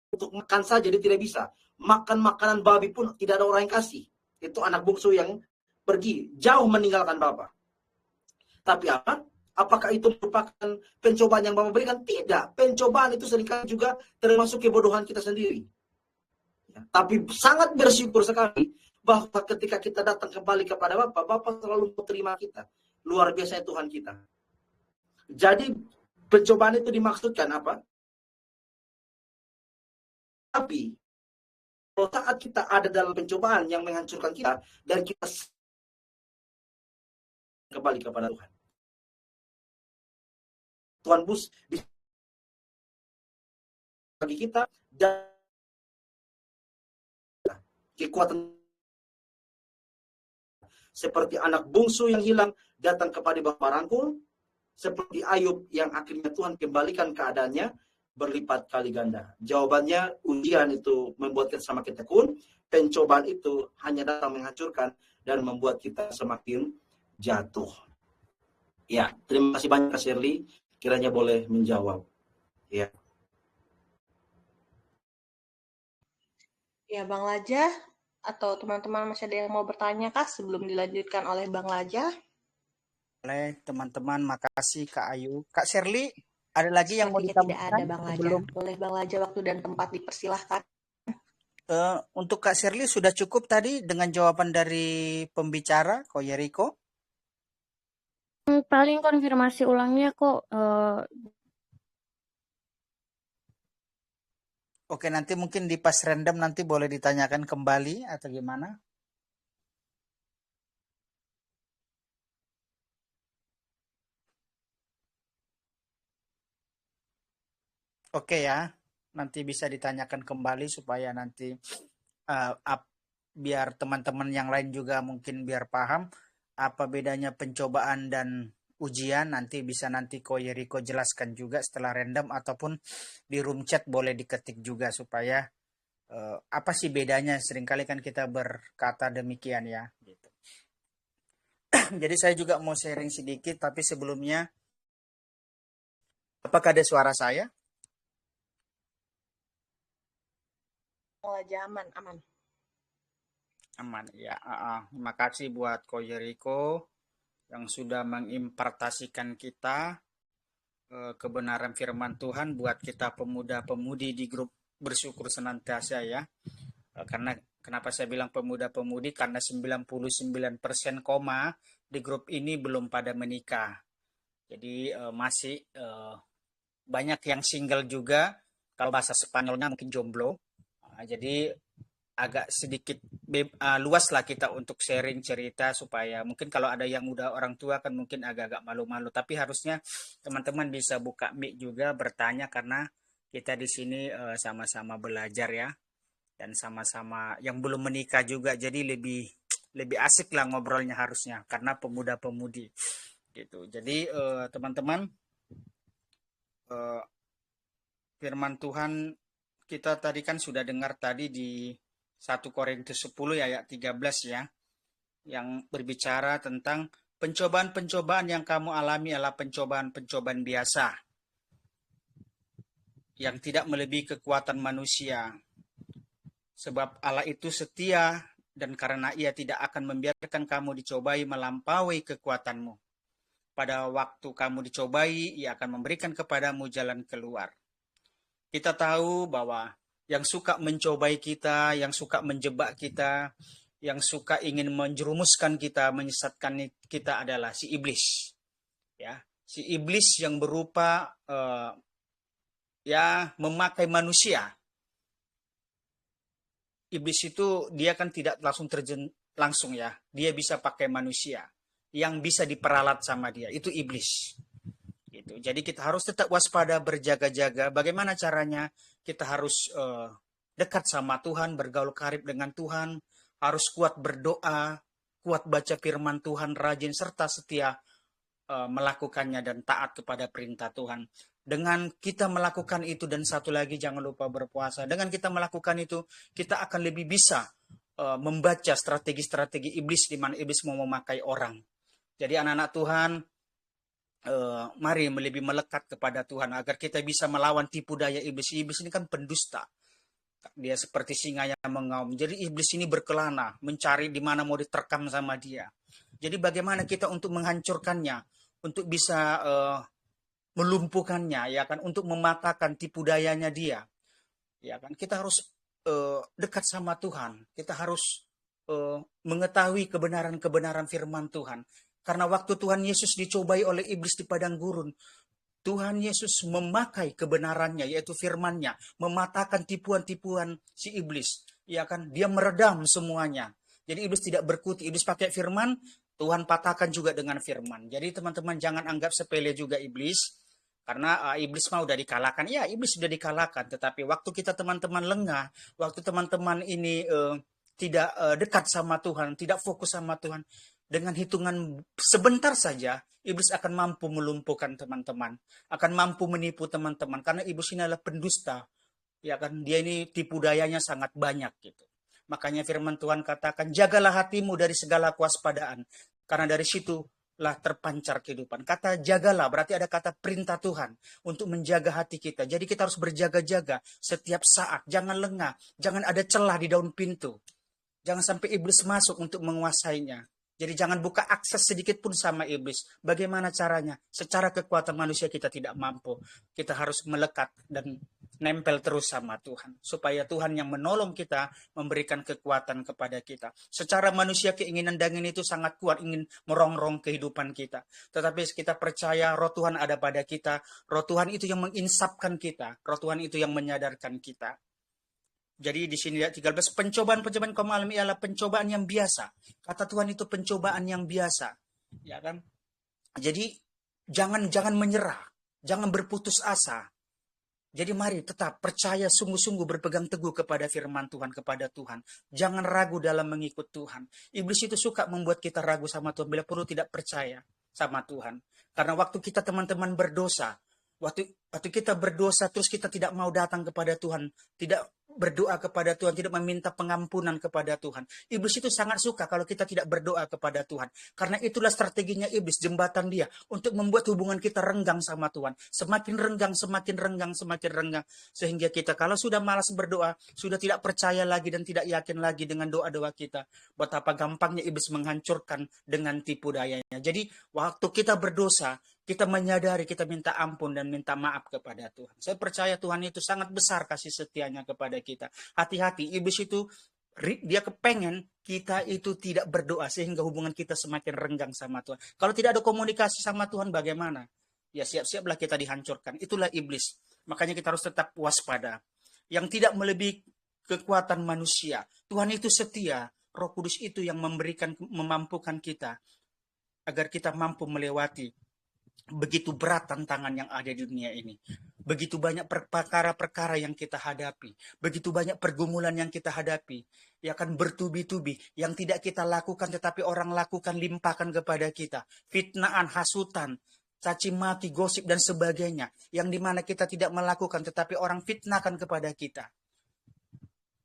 [SPEAKER 1] untuk makan saja dia tidak bisa. Makan makanan babi pun tidak ada orang yang kasih. Itu anak bungsu yang pergi jauh meninggalkan bapak. Tapi apa? Apakah itu merupakan pencobaan yang Bapak berikan? Tidak. Pencobaan itu seringkali juga termasuk kebodohan kita sendiri. Ya, tapi sangat bersyukur sekali bahwa ketika kita datang kembali kepada Bapak, Bapak selalu menerima kita. Luar biasa Tuhan kita. Jadi pencobaan itu dimaksudkan apa? Tapi kalau saat kita ada dalam pencobaan yang menghancurkan kita dan kita kembali kepada Tuhan. Tuhan bagi kita dan kekuatan seperti anak bungsu yang hilang datang kepada Bapak rangkul, seperti Ayub yang akhirnya Tuhan kembalikan keadaannya berlipat kali ganda. Jawabannya, ujian itu membuat kita semakin tekun, pencobaan itu hanya datang menghancurkan dan membuat kita semakin jatuh. Ya, terima kasih banyak Kak Sherly. Kiranya boleh menjawab. Ya.
[SPEAKER 2] Ya, Bang Laja, atau teman-teman masih ada yang mau bertanya kah sebelum dilanjutkan oleh Bang Laja?
[SPEAKER 7] Oleh teman-teman, makasih Kak Ayu. Kak Sherly, ada lagi yang mau ditambahkan?
[SPEAKER 2] Tidak ada Bang Laja. Boleh Bang Laja, waktu dan tempat dipersilahkan.
[SPEAKER 7] Untuk Kak Sherly sudah cukup tadi dengan jawaban dari pembicara, Ko Yeriko?
[SPEAKER 4] Paling konfirmasi ulangnya kok.
[SPEAKER 7] Oke, nanti mungkin di pas random nanti boleh ditanyakan kembali atau gimana? Oke ya, nanti bisa ditanyakan kembali supaya nanti biar teman-teman yang lain juga mungkin biar paham apa bedanya pencobaan dan ujian. Nanti bisa nanti Ko Yeriko jelaskan juga setelah random ataupun di room chat boleh diketik juga supaya apa sih bedanya. Seringkali kan kita berkata demikian ya gitu. Jadi saya juga mau sharing sedikit, tapi sebelumnya apakah ada suara saya?
[SPEAKER 2] Aman, aman.
[SPEAKER 7] Aman ya. Terima kasih buat Ko Yeriko yang sudah mengimpartasikan kita kebenaran firman Tuhan buat kita pemuda-pemudi di grup Bersyukur Senantiasa ya. Karena Kenapa saya bilang pemuda-pemudi? Karena 99% di grup ini belum pada menikah. Jadi masih banyak yang single juga. Kalau bahasa Spanyolnya mungkin jomblo. Jadi agak sedikit luas lah kita untuk sharing cerita, supaya mungkin kalau ada yang udah orang tua kan mungkin agak-agak malu-malu, tapi harusnya teman-teman bisa buka mic juga bertanya, karena kita di sini sama-sama belajar ya, dan sama-sama yang belum menikah juga, jadi lebih asik lah ngobrolnya harusnya, karena pemuda-pemudi gitu. Jadi teman-teman, firman Tuhan kita tadi kan sudah dengar tadi di 1 Korintus 10 ayat 13 ya, yang berbicara tentang pencobaan-pencobaan yang kamu alami adalah pencobaan-pencobaan biasa, yang tidak melebihi kekuatan manusia. Sebab Allah itu setia, dan karena Ia tidak akan membiarkan kamu dicobai melampaui kekuatanmu. Pada waktu kamu dicobai, Ia akan memberikan kepadamu jalan keluar. Kita tahu bahwa yang suka mencobai kita, yang suka menjebak kita, yang suka ingin menjerumuskan kita, menyesatkan kita adalah si iblis. Ya, si iblis yang berupa memakai manusia. Iblis itu dia kan tidak langsung ya, dia bisa pakai manusia yang bisa diperalat sama dia, itu iblis. Gitu. Jadi kita harus tetap waspada, berjaga-jaga. Bagaimana caranya? Kita harus dekat sama Tuhan, bergaul karib dengan Tuhan, harus kuat berdoa, kuat baca firman Tuhan, rajin serta setia melakukannya dan taat kepada perintah Tuhan. Dengan kita melakukan itu, dan satu lagi jangan lupa berpuasa. Dengan kita melakukan itu, kita akan lebih bisa membaca strategi-strategi iblis di mana iblis mau memakai orang. Jadi anak-anak Tuhan, mari lebih melekat kepada Tuhan agar kita bisa melawan tipu daya iblis. Iblis ini kan pendusta. Dia seperti singa yang mengaum. Jadi iblis ini berkelana, mencari di mana mau diterkam sama dia. Jadi bagaimana kita untuk menghancurkannya, untuk bisa melumpuhkannya, ya kan, untuk mematahkan tipu dayanya dia. Ya kan, kita harus dekat sama Tuhan. Kita harus mengetahui kebenaran-kebenaran firman Tuhan. Karena waktu Tuhan Yesus dicobai oleh iblis di padang gurun, Tuhan Yesus memakai kebenarannya, yaitu firman-Nya, mematahkan tipuan-tipuan si iblis. Ya kan, dia meredam semuanya. Jadi iblis tidak berkutik, iblis pakai firman, Tuhan patahkan juga dengan firman. Jadi teman-teman jangan anggap sepele juga iblis, karena iblis mau udah dikalahkan. Ya, iblis sudah dikalahkan, tetapi waktu kita teman-teman lengah, waktu teman-teman ini tidak dekat sama Tuhan, tidak fokus sama Tuhan, dengan hitungan sebentar saja, iblis akan mampu melumpuhkan teman-teman, akan mampu menipu teman-teman, karena iblis ini adalah pendusta, ya kan, dia ini tipu dayanya sangat banyak gitu. Makanya firman Tuhan katakan, jagalah hatimu dari segala kewaspadaan, karena dari situlah terpancar kehidupan. Kata jagalah berarti ada kata perintah Tuhan untuk menjaga hati kita. Jadi kita harus berjaga-jaga setiap saat, jangan lengah, jangan ada celah di daun pintu, jangan sampai iblis masuk untuk menguasainya. Jadi jangan buka akses sedikit pun sama iblis. Bagaimana caranya? Secara kekuatan manusia kita tidak mampu. Kita harus melekat dan nempel terus sama Tuhan. Supaya Tuhan yang menolong kita, memberikan kekuatan kepada kita. Secara manusia keinginan daging itu sangat kuat, ingin merongrong kehidupan kita. Tetapi kita percaya roh Tuhan ada pada kita. Roh Tuhan itu yang menginsapkan kita. Roh Tuhan itu yang menyadarkan kita. Jadi di sini ayat 13, pencobaan-pencobaan kaum alami ialah pencobaan yang biasa. Kata Tuhan itu pencobaan yang biasa. Ya kan? Jadi jangan menyerah, jangan berputus asa. Jadi mari tetap percaya, sungguh-sungguh berpegang teguh kepada firman Tuhan, kepada Tuhan. Jangan ragu dalam mengikut Tuhan. Iblis itu suka membuat kita ragu sama Tuhan, bila perlu tidak percaya sama Tuhan. Karena waktu kita teman-teman berdosa, waktu kita berdosa terus kita tidak mau datang kepada Tuhan, tidak berdoa kepada Tuhan, tidak meminta pengampunan kepada Tuhan. Iblis itu sangat suka kalau kita tidak berdoa kepada Tuhan. Karena itulah strateginya iblis, jembatan dia untuk membuat hubungan kita renggang sama Tuhan. Semakin renggang, semakin renggang, semakin renggang. Sehingga kita kalau sudah malas berdoa, sudah tidak percaya lagi dan tidak yakin lagi dengan doa-doa kita. Betapa gampangnya iblis menghancurkan dengan tipu dayanya. Jadi waktu kita berdosa, kita menyadari, kita minta ampun dan minta maaf kepada Tuhan. Saya percaya Tuhan itu sangat besar kasih setianya kepada kita. Hati-hati, iblis itu Dia kepengen kita itu tidak berdoa sehingga hubungan kita semakin renggang sama Tuhan. Kalau tidak ada komunikasi sama Tuhan bagaimana? Ya siap-siaplah kita dihancurkan. Itulah iblis. Makanya kita harus tetap waspada. Yang tidak melebihi kekuatan manusia. Tuhan itu setia. Roh Kudus itu yang memampukan kita agar kita mampu melewati begitu berat tantangan yang ada di dunia ini. Begitu banyak perkara-perkara yang kita hadapi. Begitu banyak pergumulan yang kita hadapi. Ya akan bertubi-tubi. Yang tidak kita lakukan tetapi orang lakukan, limpahkan kepada kita. Fitnaan, hasutan, caci maki, gosip dan sebagainya. Yang dimana kita tidak melakukan tetapi orang fitnahkan kepada kita.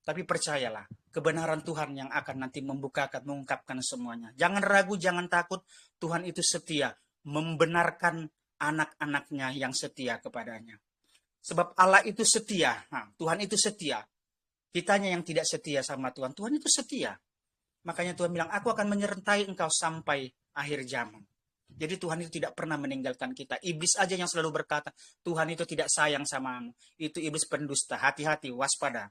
[SPEAKER 7] Tapi percayalah, kebenaran Tuhan yang akan nanti mengungkapkan semuanya. Jangan ragu, jangan takut. Tuhan itu setia, membenarkan anak-anaknya yang setia kepadanya. Sebab Allah itu setia. Nah, Tuhan itu setia. Kitanya yang tidak setia sama Tuhan. Tuhan itu setia. Makanya Tuhan bilang, aku akan menyertai engkau sampai akhir zaman. Jadi Tuhan itu tidak pernah meninggalkan kita. Iblis aja yang selalu berkata, Tuhan itu tidak sayang samamu. Itu iblis pendusta. Hati-hati, waspada.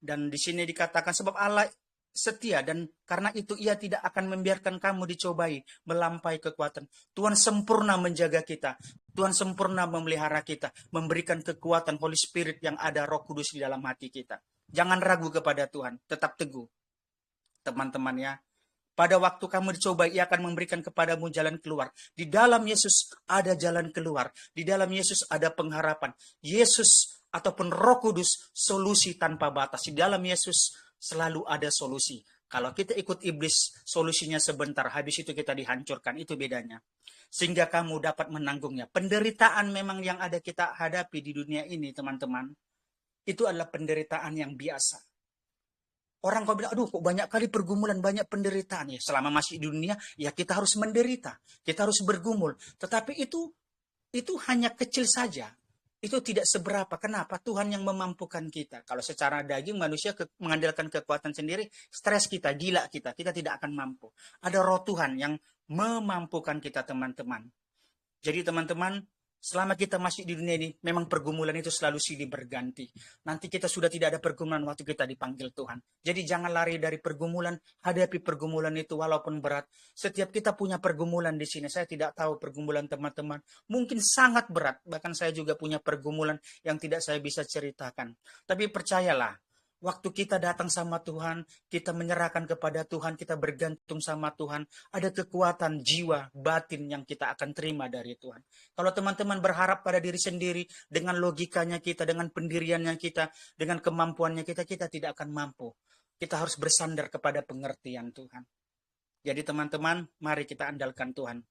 [SPEAKER 7] Dan di sini dikatakan sebab Allah setia dan karena itu ia tidak akan membiarkan kamu dicobai melampaui kekuatan. Tuhan sempurna menjaga kita. Tuhan sempurna memelihara kita, memberikan kekuatan Holy Spirit yang ada Roh Kudus di dalam hati kita. Jangan ragu kepada Tuhan, tetap teguh. Teman-teman ya. Pada waktu kamu dicobai, ia akan memberikan kepadamu jalan keluar. Di dalam Yesus ada jalan keluar. Di dalam Yesus ada pengharapan. Yesus ataupun Roh Kudus, solusi tanpa batas. Di dalam Yesus selalu ada solusi. Kalau kita ikut iblis, solusinya sebentar. Habis itu kita dihancurkan. Itu bedanya. Sehingga kamu dapat menanggungnya. Penderitaan memang yang ada kita hadapi di dunia ini, teman-teman. Itu adalah penderitaan yang biasa. Orang kau bilang, aduh kok banyak kali pergumulan, banyak penderitaan. Ya, selama masih di dunia, ya kita harus menderita. Kita harus bergumul. Tetapi itu hanya kecil saja. Itu tidak seberapa. Kenapa? Tuhan yang memampukan kita. Kalau secara daging manusia mengandalkan kekuatan sendiri, stres kita, gila kita tidak akan mampu. Ada roh Tuhan yang memampukan kita, teman-teman. Jadi teman-teman, selama kita masih di dunia ini, memang pergumulan itu selalu silih berganti. Nanti kita sudah tidak ada pergumulan waktu kita dipanggil Tuhan. Jadi jangan lari dari pergumulan, hadapi pergumulan itu walaupun berat. Setiap kita punya pergumulan di sini. Saya tidak tahu pergumulan teman-teman. Mungkin sangat berat. Bahkan saya juga punya pergumulan yang tidak saya bisa ceritakan. Tapi percayalah, waktu kita datang sama Tuhan, kita menyerahkan kepada Tuhan, kita bergantung sama Tuhan, ada kekuatan jiwa, batin yang kita akan terima dari Tuhan. Kalau teman-teman berharap pada diri sendiri, dengan logikanya kita, dengan pendiriannya kita, dengan kemampuannya kita tidak akan mampu. Kita harus bersandar kepada pengertian Tuhan. Jadi teman-teman, mari kita andalkan Tuhan.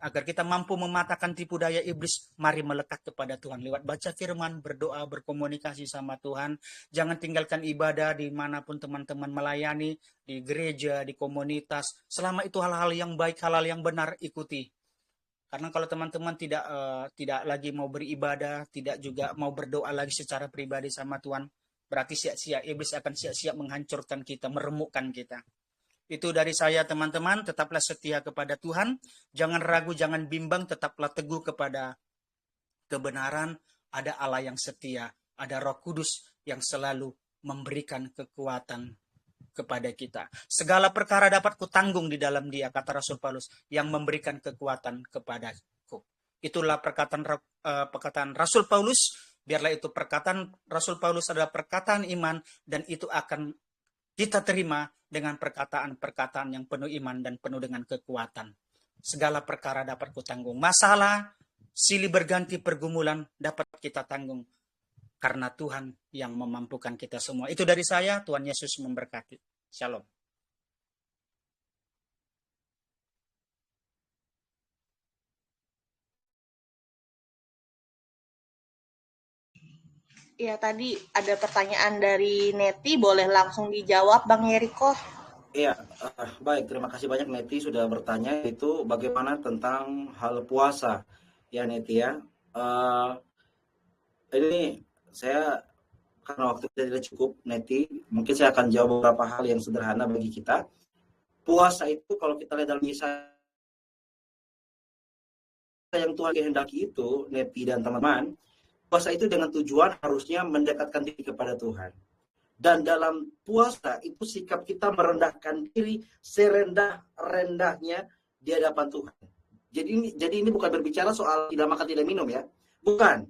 [SPEAKER 7] Agar kita mampu mematahkan tipu daya iblis, mari melekat kepada Tuhan. Lewat baca firman, berdoa, berkomunikasi sama Tuhan. Jangan tinggalkan ibadah dimanapun teman-teman melayani, di gereja, di komunitas. Selama itu hal-hal yang baik, hal-hal yang benar, ikuti. Karena kalau teman-teman tidak lagi mau beribadah, tidak juga mau berdoa lagi secara pribadi sama Tuhan, berarti sia-sia, iblis akan sia-sia menghancurkan kita, meremukkan kita. Itu dari saya teman-teman, tetaplah setia kepada Tuhan, jangan ragu, jangan bimbang, tetaplah teguh kepada kebenaran, ada Allah yang setia, ada Roh Kudus yang selalu memberikan kekuatan kepada kita. Segala perkara dapat kutanggung di dalam Dia, kata Rasul Paulus, yang memberikan kekuatan kepadaku. Itulah perkataan Rasul Paulus, biarlah itu perkataan Rasul Paulus adalah perkataan iman, dan itu akan kita terima dengan perkataan-perkataan yang penuh iman dan penuh dengan kekuatan. Segala perkara dapat kutanggung. Masalah, silih berganti pergumulan dapat kita tanggung. Karena Tuhan yang memampukan kita semua. Itu dari saya, Tuhan Yesus memberkati. Shalom.
[SPEAKER 2] Ya, tadi ada pertanyaan dari Neti, boleh langsung dijawab Bang Yeriko?
[SPEAKER 1] Iya, baik. Terima kasih banyak Neti sudah bertanya. Itu bagaimana tentang hal puasa, ya Neti ya. Ini saya karena waktu kita tidak cukup, Neti, mungkin saya akan jawab beberapa hal yang sederhana bagi kita. Puasa itu kalau kita lihat dalam Yesaya yang Tuhan kehendaki itu, Neti dan teman-teman, puasa itu dengan tujuan harusnya mendekatkan diri kepada Tuhan. Dan dalam puasa itu sikap kita merendahkan diri serendah-rendahnya di hadapan Tuhan. Jadi ini bukan berbicara soal tidak makan tidak minum ya. Bukan.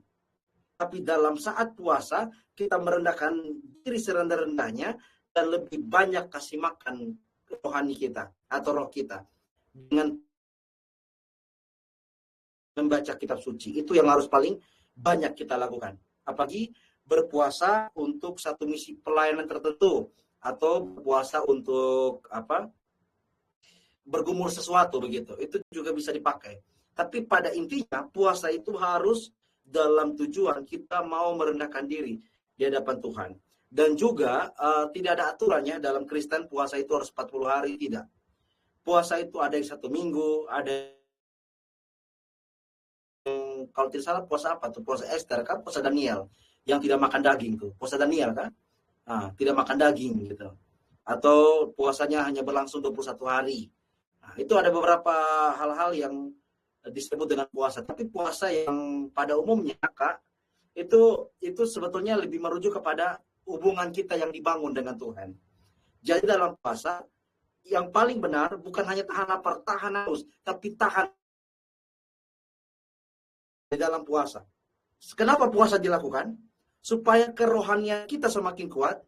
[SPEAKER 1] Tapi dalam saat puasa kita merendahkan diri serendah-rendahnya dan lebih banyak kasih makan rohani kita atau roh kita dengan membaca kitab suci. Itu yang harus paling banyak kita lakukan. Apalagi berpuasa untuk satu misi pelayanan tertentu atau berpuasa untuk bergumul sesuatu begitu. Itu juga bisa dipakai. Tapi pada intinya puasa itu harus dalam tujuan kita mau merendahkan diri di hadapan Tuhan. Dan juga tidak ada aturannya dalam Kristen puasa itu harus 40 hari, tidak. Puasa itu ada yang 1 minggu, ada yang, kalau tidak salah puasa apa tuh? Puasa Esther kan, puasa Daniel yang tidak makan daging tuh. Puasa Daniel kan? Tidak makan daging gitu. Atau puasanya hanya berlangsung 21 hari. Nah, itu ada beberapa hal-hal yang disebut dengan puasa. Tapi puasa yang pada umumnya Kak, itu sebetulnya lebih merujuk kepada hubungan kita yang dibangun dengan Tuhan. Jadi dalam puasa yang paling benar bukan hanya tahan lapar, tahan haus, tapi tahan di dalam puasa. Kenapa puasa dilakukan? Supaya kerohanian kita semakin kuat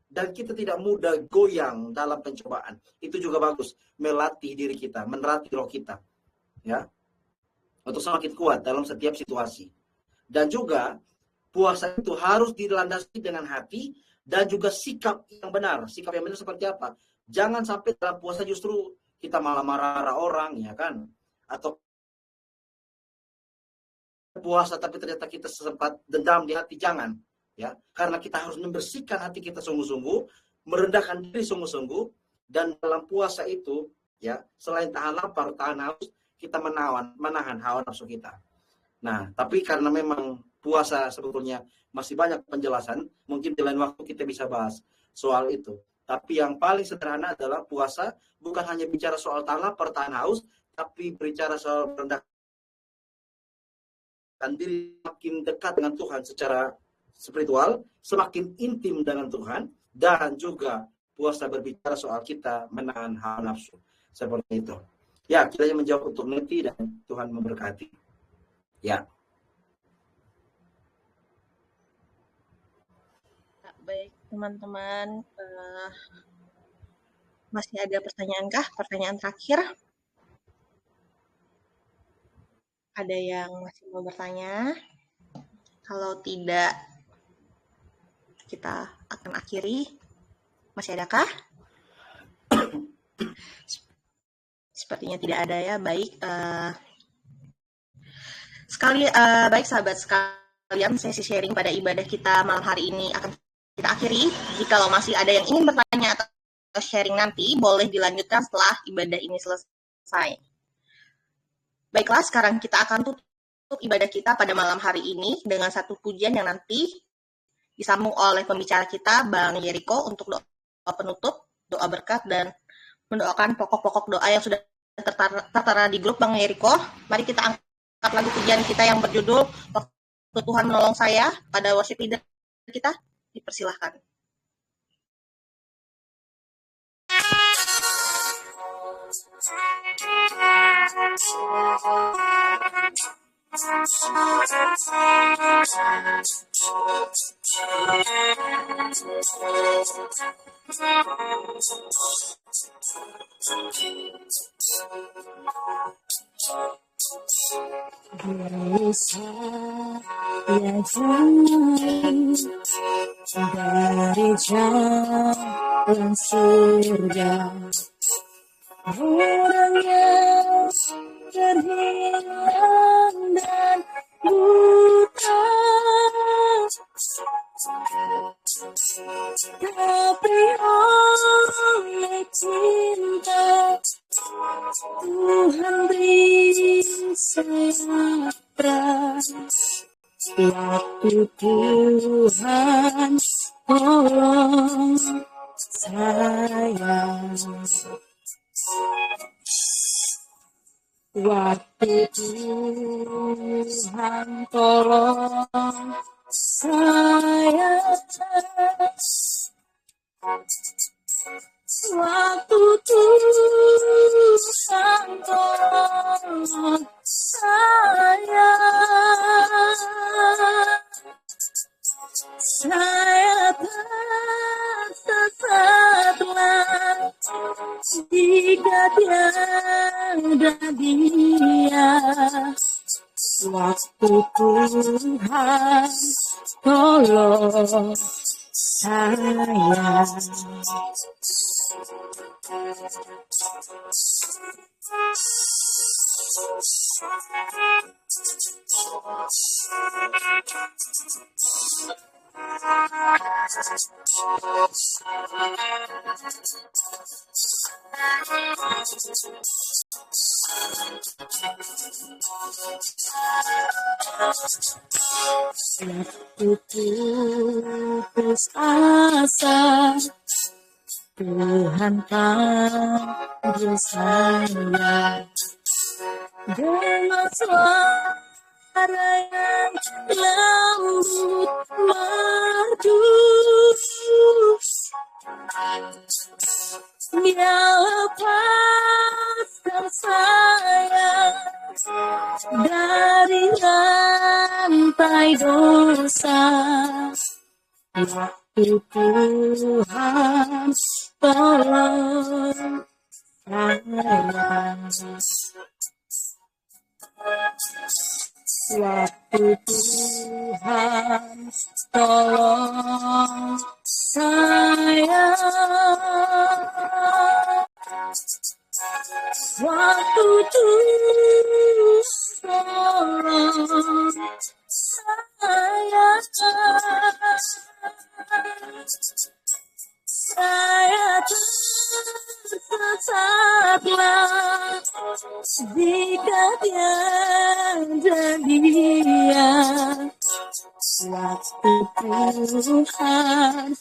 [SPEAKER 1] dan kita tidak mudah goyang dalam pencobaan. Itu juga bagus, melatih diri kita, meneratih roh kita, ya, untuk semakin kuat dalam setiap situasi. Dan juga puasa itu harus dilandasi dengan hati dan juga sikap yang benar. Sikap yang benar seperti apa? Jangan sampai dalam puasa justru kita malah marah-marah orang, ya kan? Atau puasa tapi ternyata kita sempat dendam di hati, jangan, ya. Karena kita harus membersihkan hati kita sungguh-sungguh, merendahkan diri sungguh-sungguh, dan dalam puasa itu, ya, selain tahan lapar, tahan haus, kita menahan hawa nafsu kita. Nah, tapi karena memang puasa sebetulnya masih banyak penjelasan, mungkin di lain waktu kita bisa bahas soal itu. Tapi yang paling sederhana adalah puasa bukan hanya bicara soal tahan lapar, tahan haus, tapi berbicara soal merendahkan diri, semakin dekat dengan Tuhan secara spiritual, semakin intim dengan Tuhan, dan juga puasa berbicara soal kita menahan hawa nafsu. Seperti itu. Ya, kita hanya menjawab untuk Neti dan Tuhan memberkati. Ya.
[SPEAKER 2] Baik, teman-teman. Masih ada pertanyaan kah? Pertanyaan terakhir? Ada yang masih mau bertanya? Kalau tidak, kita akan akhiri. Masih adakah? Sepertinya tidak ada ya. Baik, baik sahabat sekalian, sesi sharing pada ibadah kita malam hari ini akan kita akhiri. Jikalau masih ada yang ingin bertanya atau sharing nanti, boleh dilanjutkan setelah ibadah ini selesai. Baiklah, sekarang kita akan tutup ibadah kita pada malam hari ini dengan satu pujian yang nanti disambung oleh pembicara kita, Bang Yeriko, untuk doa penutup, doa berkat, dan mendoakan pokok-pokok doa yang sudah tertera di grup Bang Yeriko. Mari kita angkat lagu pujian kita yang berjudul Waktu Tuhan Menolong Saya pada worship leader kita. Dipersilahkan.
[SPEAKER 8] Saya jauh dari jalan surga, orangnya terhilang dan buta, tapi oleh cinta Tuhan beri saya terang. Waktu Tuhan tolong saya, waktu Tuhan tolong saya, jika tiada Dia, waktu Tuhan tolong saya. Waktu putus asa, Tuhan panggil saya dengan suara yang lembut merdu. Dia lepaskan saya dari rantai dosa. Waktu Tuhan tolong saya. Waktu Tuhan tolong saya. Waktu Tuhan tolong saya. Saya tersesatlah jika tiada Dia, waktu Tuhan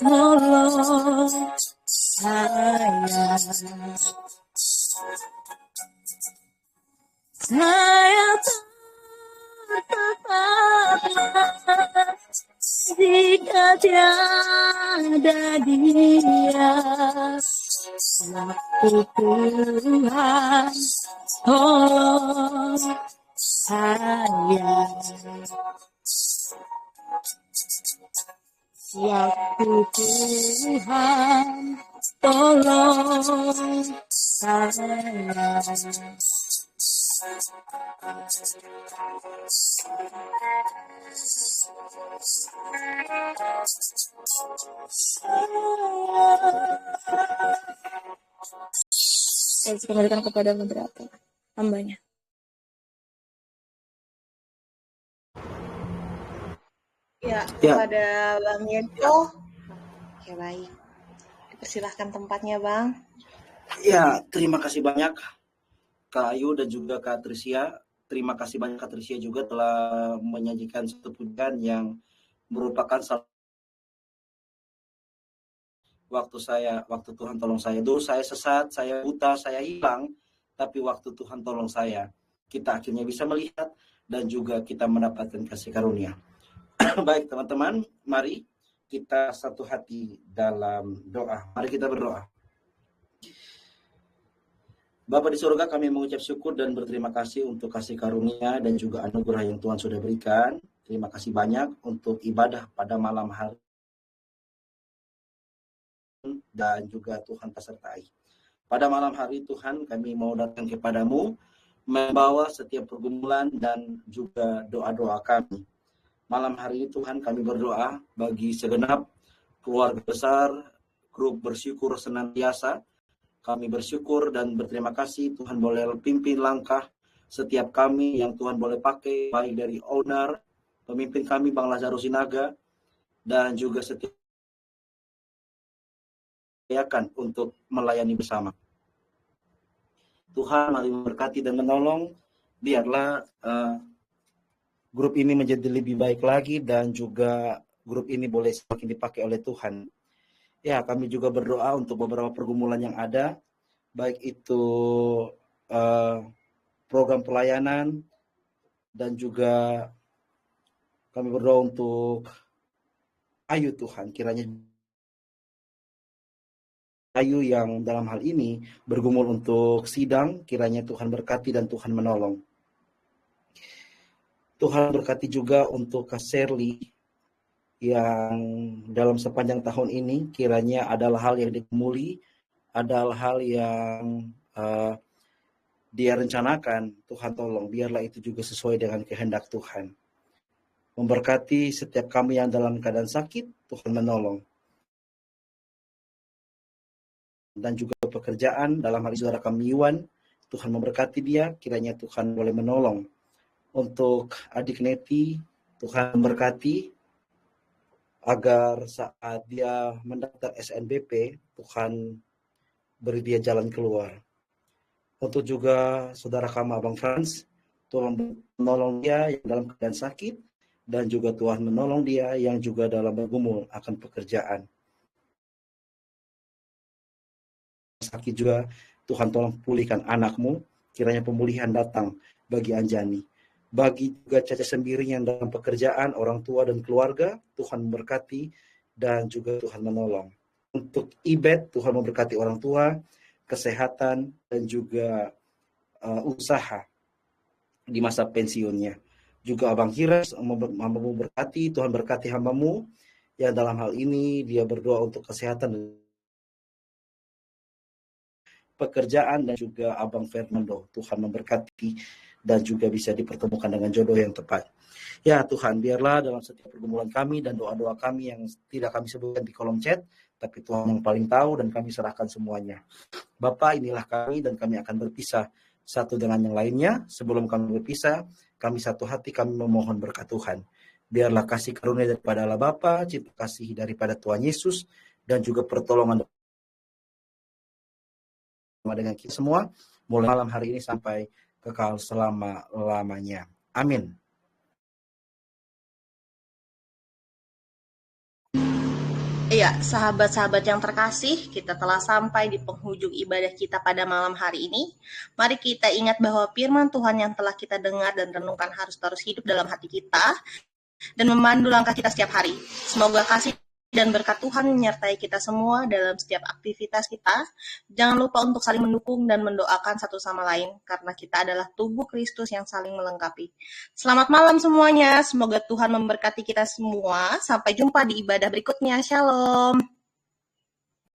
[SPEAKER 8] tolong saya. Saya tersesatlah jika tiada Dia, waktu Tuhan tolong saya. Waktu Tuhan tolong saya. Saya kembalikan kepada moderator hambanya.
[SPEAKER 2] Ya, kepada Bang Yenko. Oke, baik. Dipersilahkan tempatnya, Bang.
[SPEAKER 1] Ya, terima kasih banyak Kak Ayu dan juga Kak Trisia. Terima kasih banyak Kak Trisia juga telah menyajikan satu pujian yang merupakan waktu Tuhan tolong saya. Dulu saya sesat, saya buta, saya hilang, tapi waktu Tuhan tolong saya, kita akhirnya bisa melihat dan juga kita mendapatkan kasih karunia. Baik teman-teman, mari kita satu hati dalam doa. Mari kita berdoa. Bapa di surga, kami mengucap syukur dan berterima kasih untuk kasih karunia dan juga anugerah yang Tuhan sudah berikan. Terima kasih banyak untuk ibadah pada malam hari dan juga Tuhan pesertai. Pada malam hari Tuhan, kami mau datang kepadamu, membawa setiap pergumulan dan juga doa-doa kami. Malam hari ini Tuhan, kami berdoa bagi segenap keluarga besar, grup bersyukur senantiasa. Kami bersyukur dan berterima kasih Tuhan boleh pimpin langkah setiap kami yang Tuhan boleh pakai, baik dari owner, pemimpin kami Bang Lazarus Sinaga, dan juga setiap untuk melayani bersama. Tuhan mari memberkati dan menolong, biarlah grup ini menjadi lebih baik lagi dan juga grup ini boleh semakin dipakai oleh Tuhan. Ya, kami juga berdoa untuk beberapa pergumulan yang ada, baik itu program pelayanan dan juga kami berdoa untuk Ayu Tuhan, kiranya Ayu yang dalam hal ini bergumul untuk sidang, kiranya Tuhan berkati dan Tuhan menolong. Tuhan berkati juga untuk Kak Shirley yang dalam sepanjang tahun ini kiranya adalah hal yang digumuli ada hal-hal yang dia rencanakan, Tuhan tolong biarlah itu juga sesuai dengan kehendak Tuhan. Memberkati setiap kami yang dalam keadaan sakit, Tuhan menolong. Dan juga pekerjaan, dalam hal saudara kami Iwan, Tuhan memberkati dia, kiranya Tuhan boleh menolong. Untuk adik Neti, Tuhan memberkati, agar saat dia mendaftar SNBP, Tuhan beri dia jalan keluar. Untuk juga saudara kami Abang Frans, Tuhan menolong dia yang dalam keadaan sakit, dan juga Tuhan menolong dia yang juga dalam bergumul akan pekerjaan. Sakit juga, Tuhan tolong pulihkan anakmu, kiranya pemulihan datang bagi Anjani. Bagi juga Caca sendiri yang dalam pekerjaan, orang tua dan keluarga, Tuhan memberkati dan juga Tuhan menolong. Untuk Ibet, Tuhan memberkati orang tua, kesehatan, dan juga usaha di masa pensiunnya. Juga Abang Hiras, hambamu berkati, Tuhan berkati hambamu, yang dalam hal ini dia berdoa untuk kesehatan dan pekerjaan, dan juga Abang Fernando, Tuhan memberkati dan juga bisa dipertemukan dengan jodoh yang tepat. Ya Tuhan, biarlah dalam setiap pergumulan kami dan doa-doa kami yang tidak kami sebutkan di kolom chat, tapi Tuhan yang paling tahu dan kami serahkan semuanya. Bapa, inilah kami dan kami akan berpisah satu dengan yang lainnya. Sebelum kami berpisah, kami satu hati kami memohon berkat Tuhan. Biarlah kasih karunia daripada Allah Bapa, cinta kasih daripada Tuhan Yesus, dan juga pertolongan dengan kita semua, mulai malam hari ini sampai kekal selama-lamanya. Amin.
[SPEAKER 2] Iya, sahabat-sahabat yang terkasih, kita telah sampai di penghujung ibadah kita pada malam hari ini. Mari kita ingat bahwa firman Tuhan yang telah kita dengar dan renungkan harus terus hidup dalam hati kita dan memandu langkah kita setiap hari. Semoga kasih dan berkat Tuhan menyertai kita semua dalam setiap aktivitas kita. Jangan lupa untuk saling mendukung dan mendoakan satu sama lain, karena kita adalah tubuh Kristus yang saling melengkapi. Selamat malam semuanya, semoga Tuhan memberkati kita semua. Sampai jumpa di ibadah berikutnya. Shalom.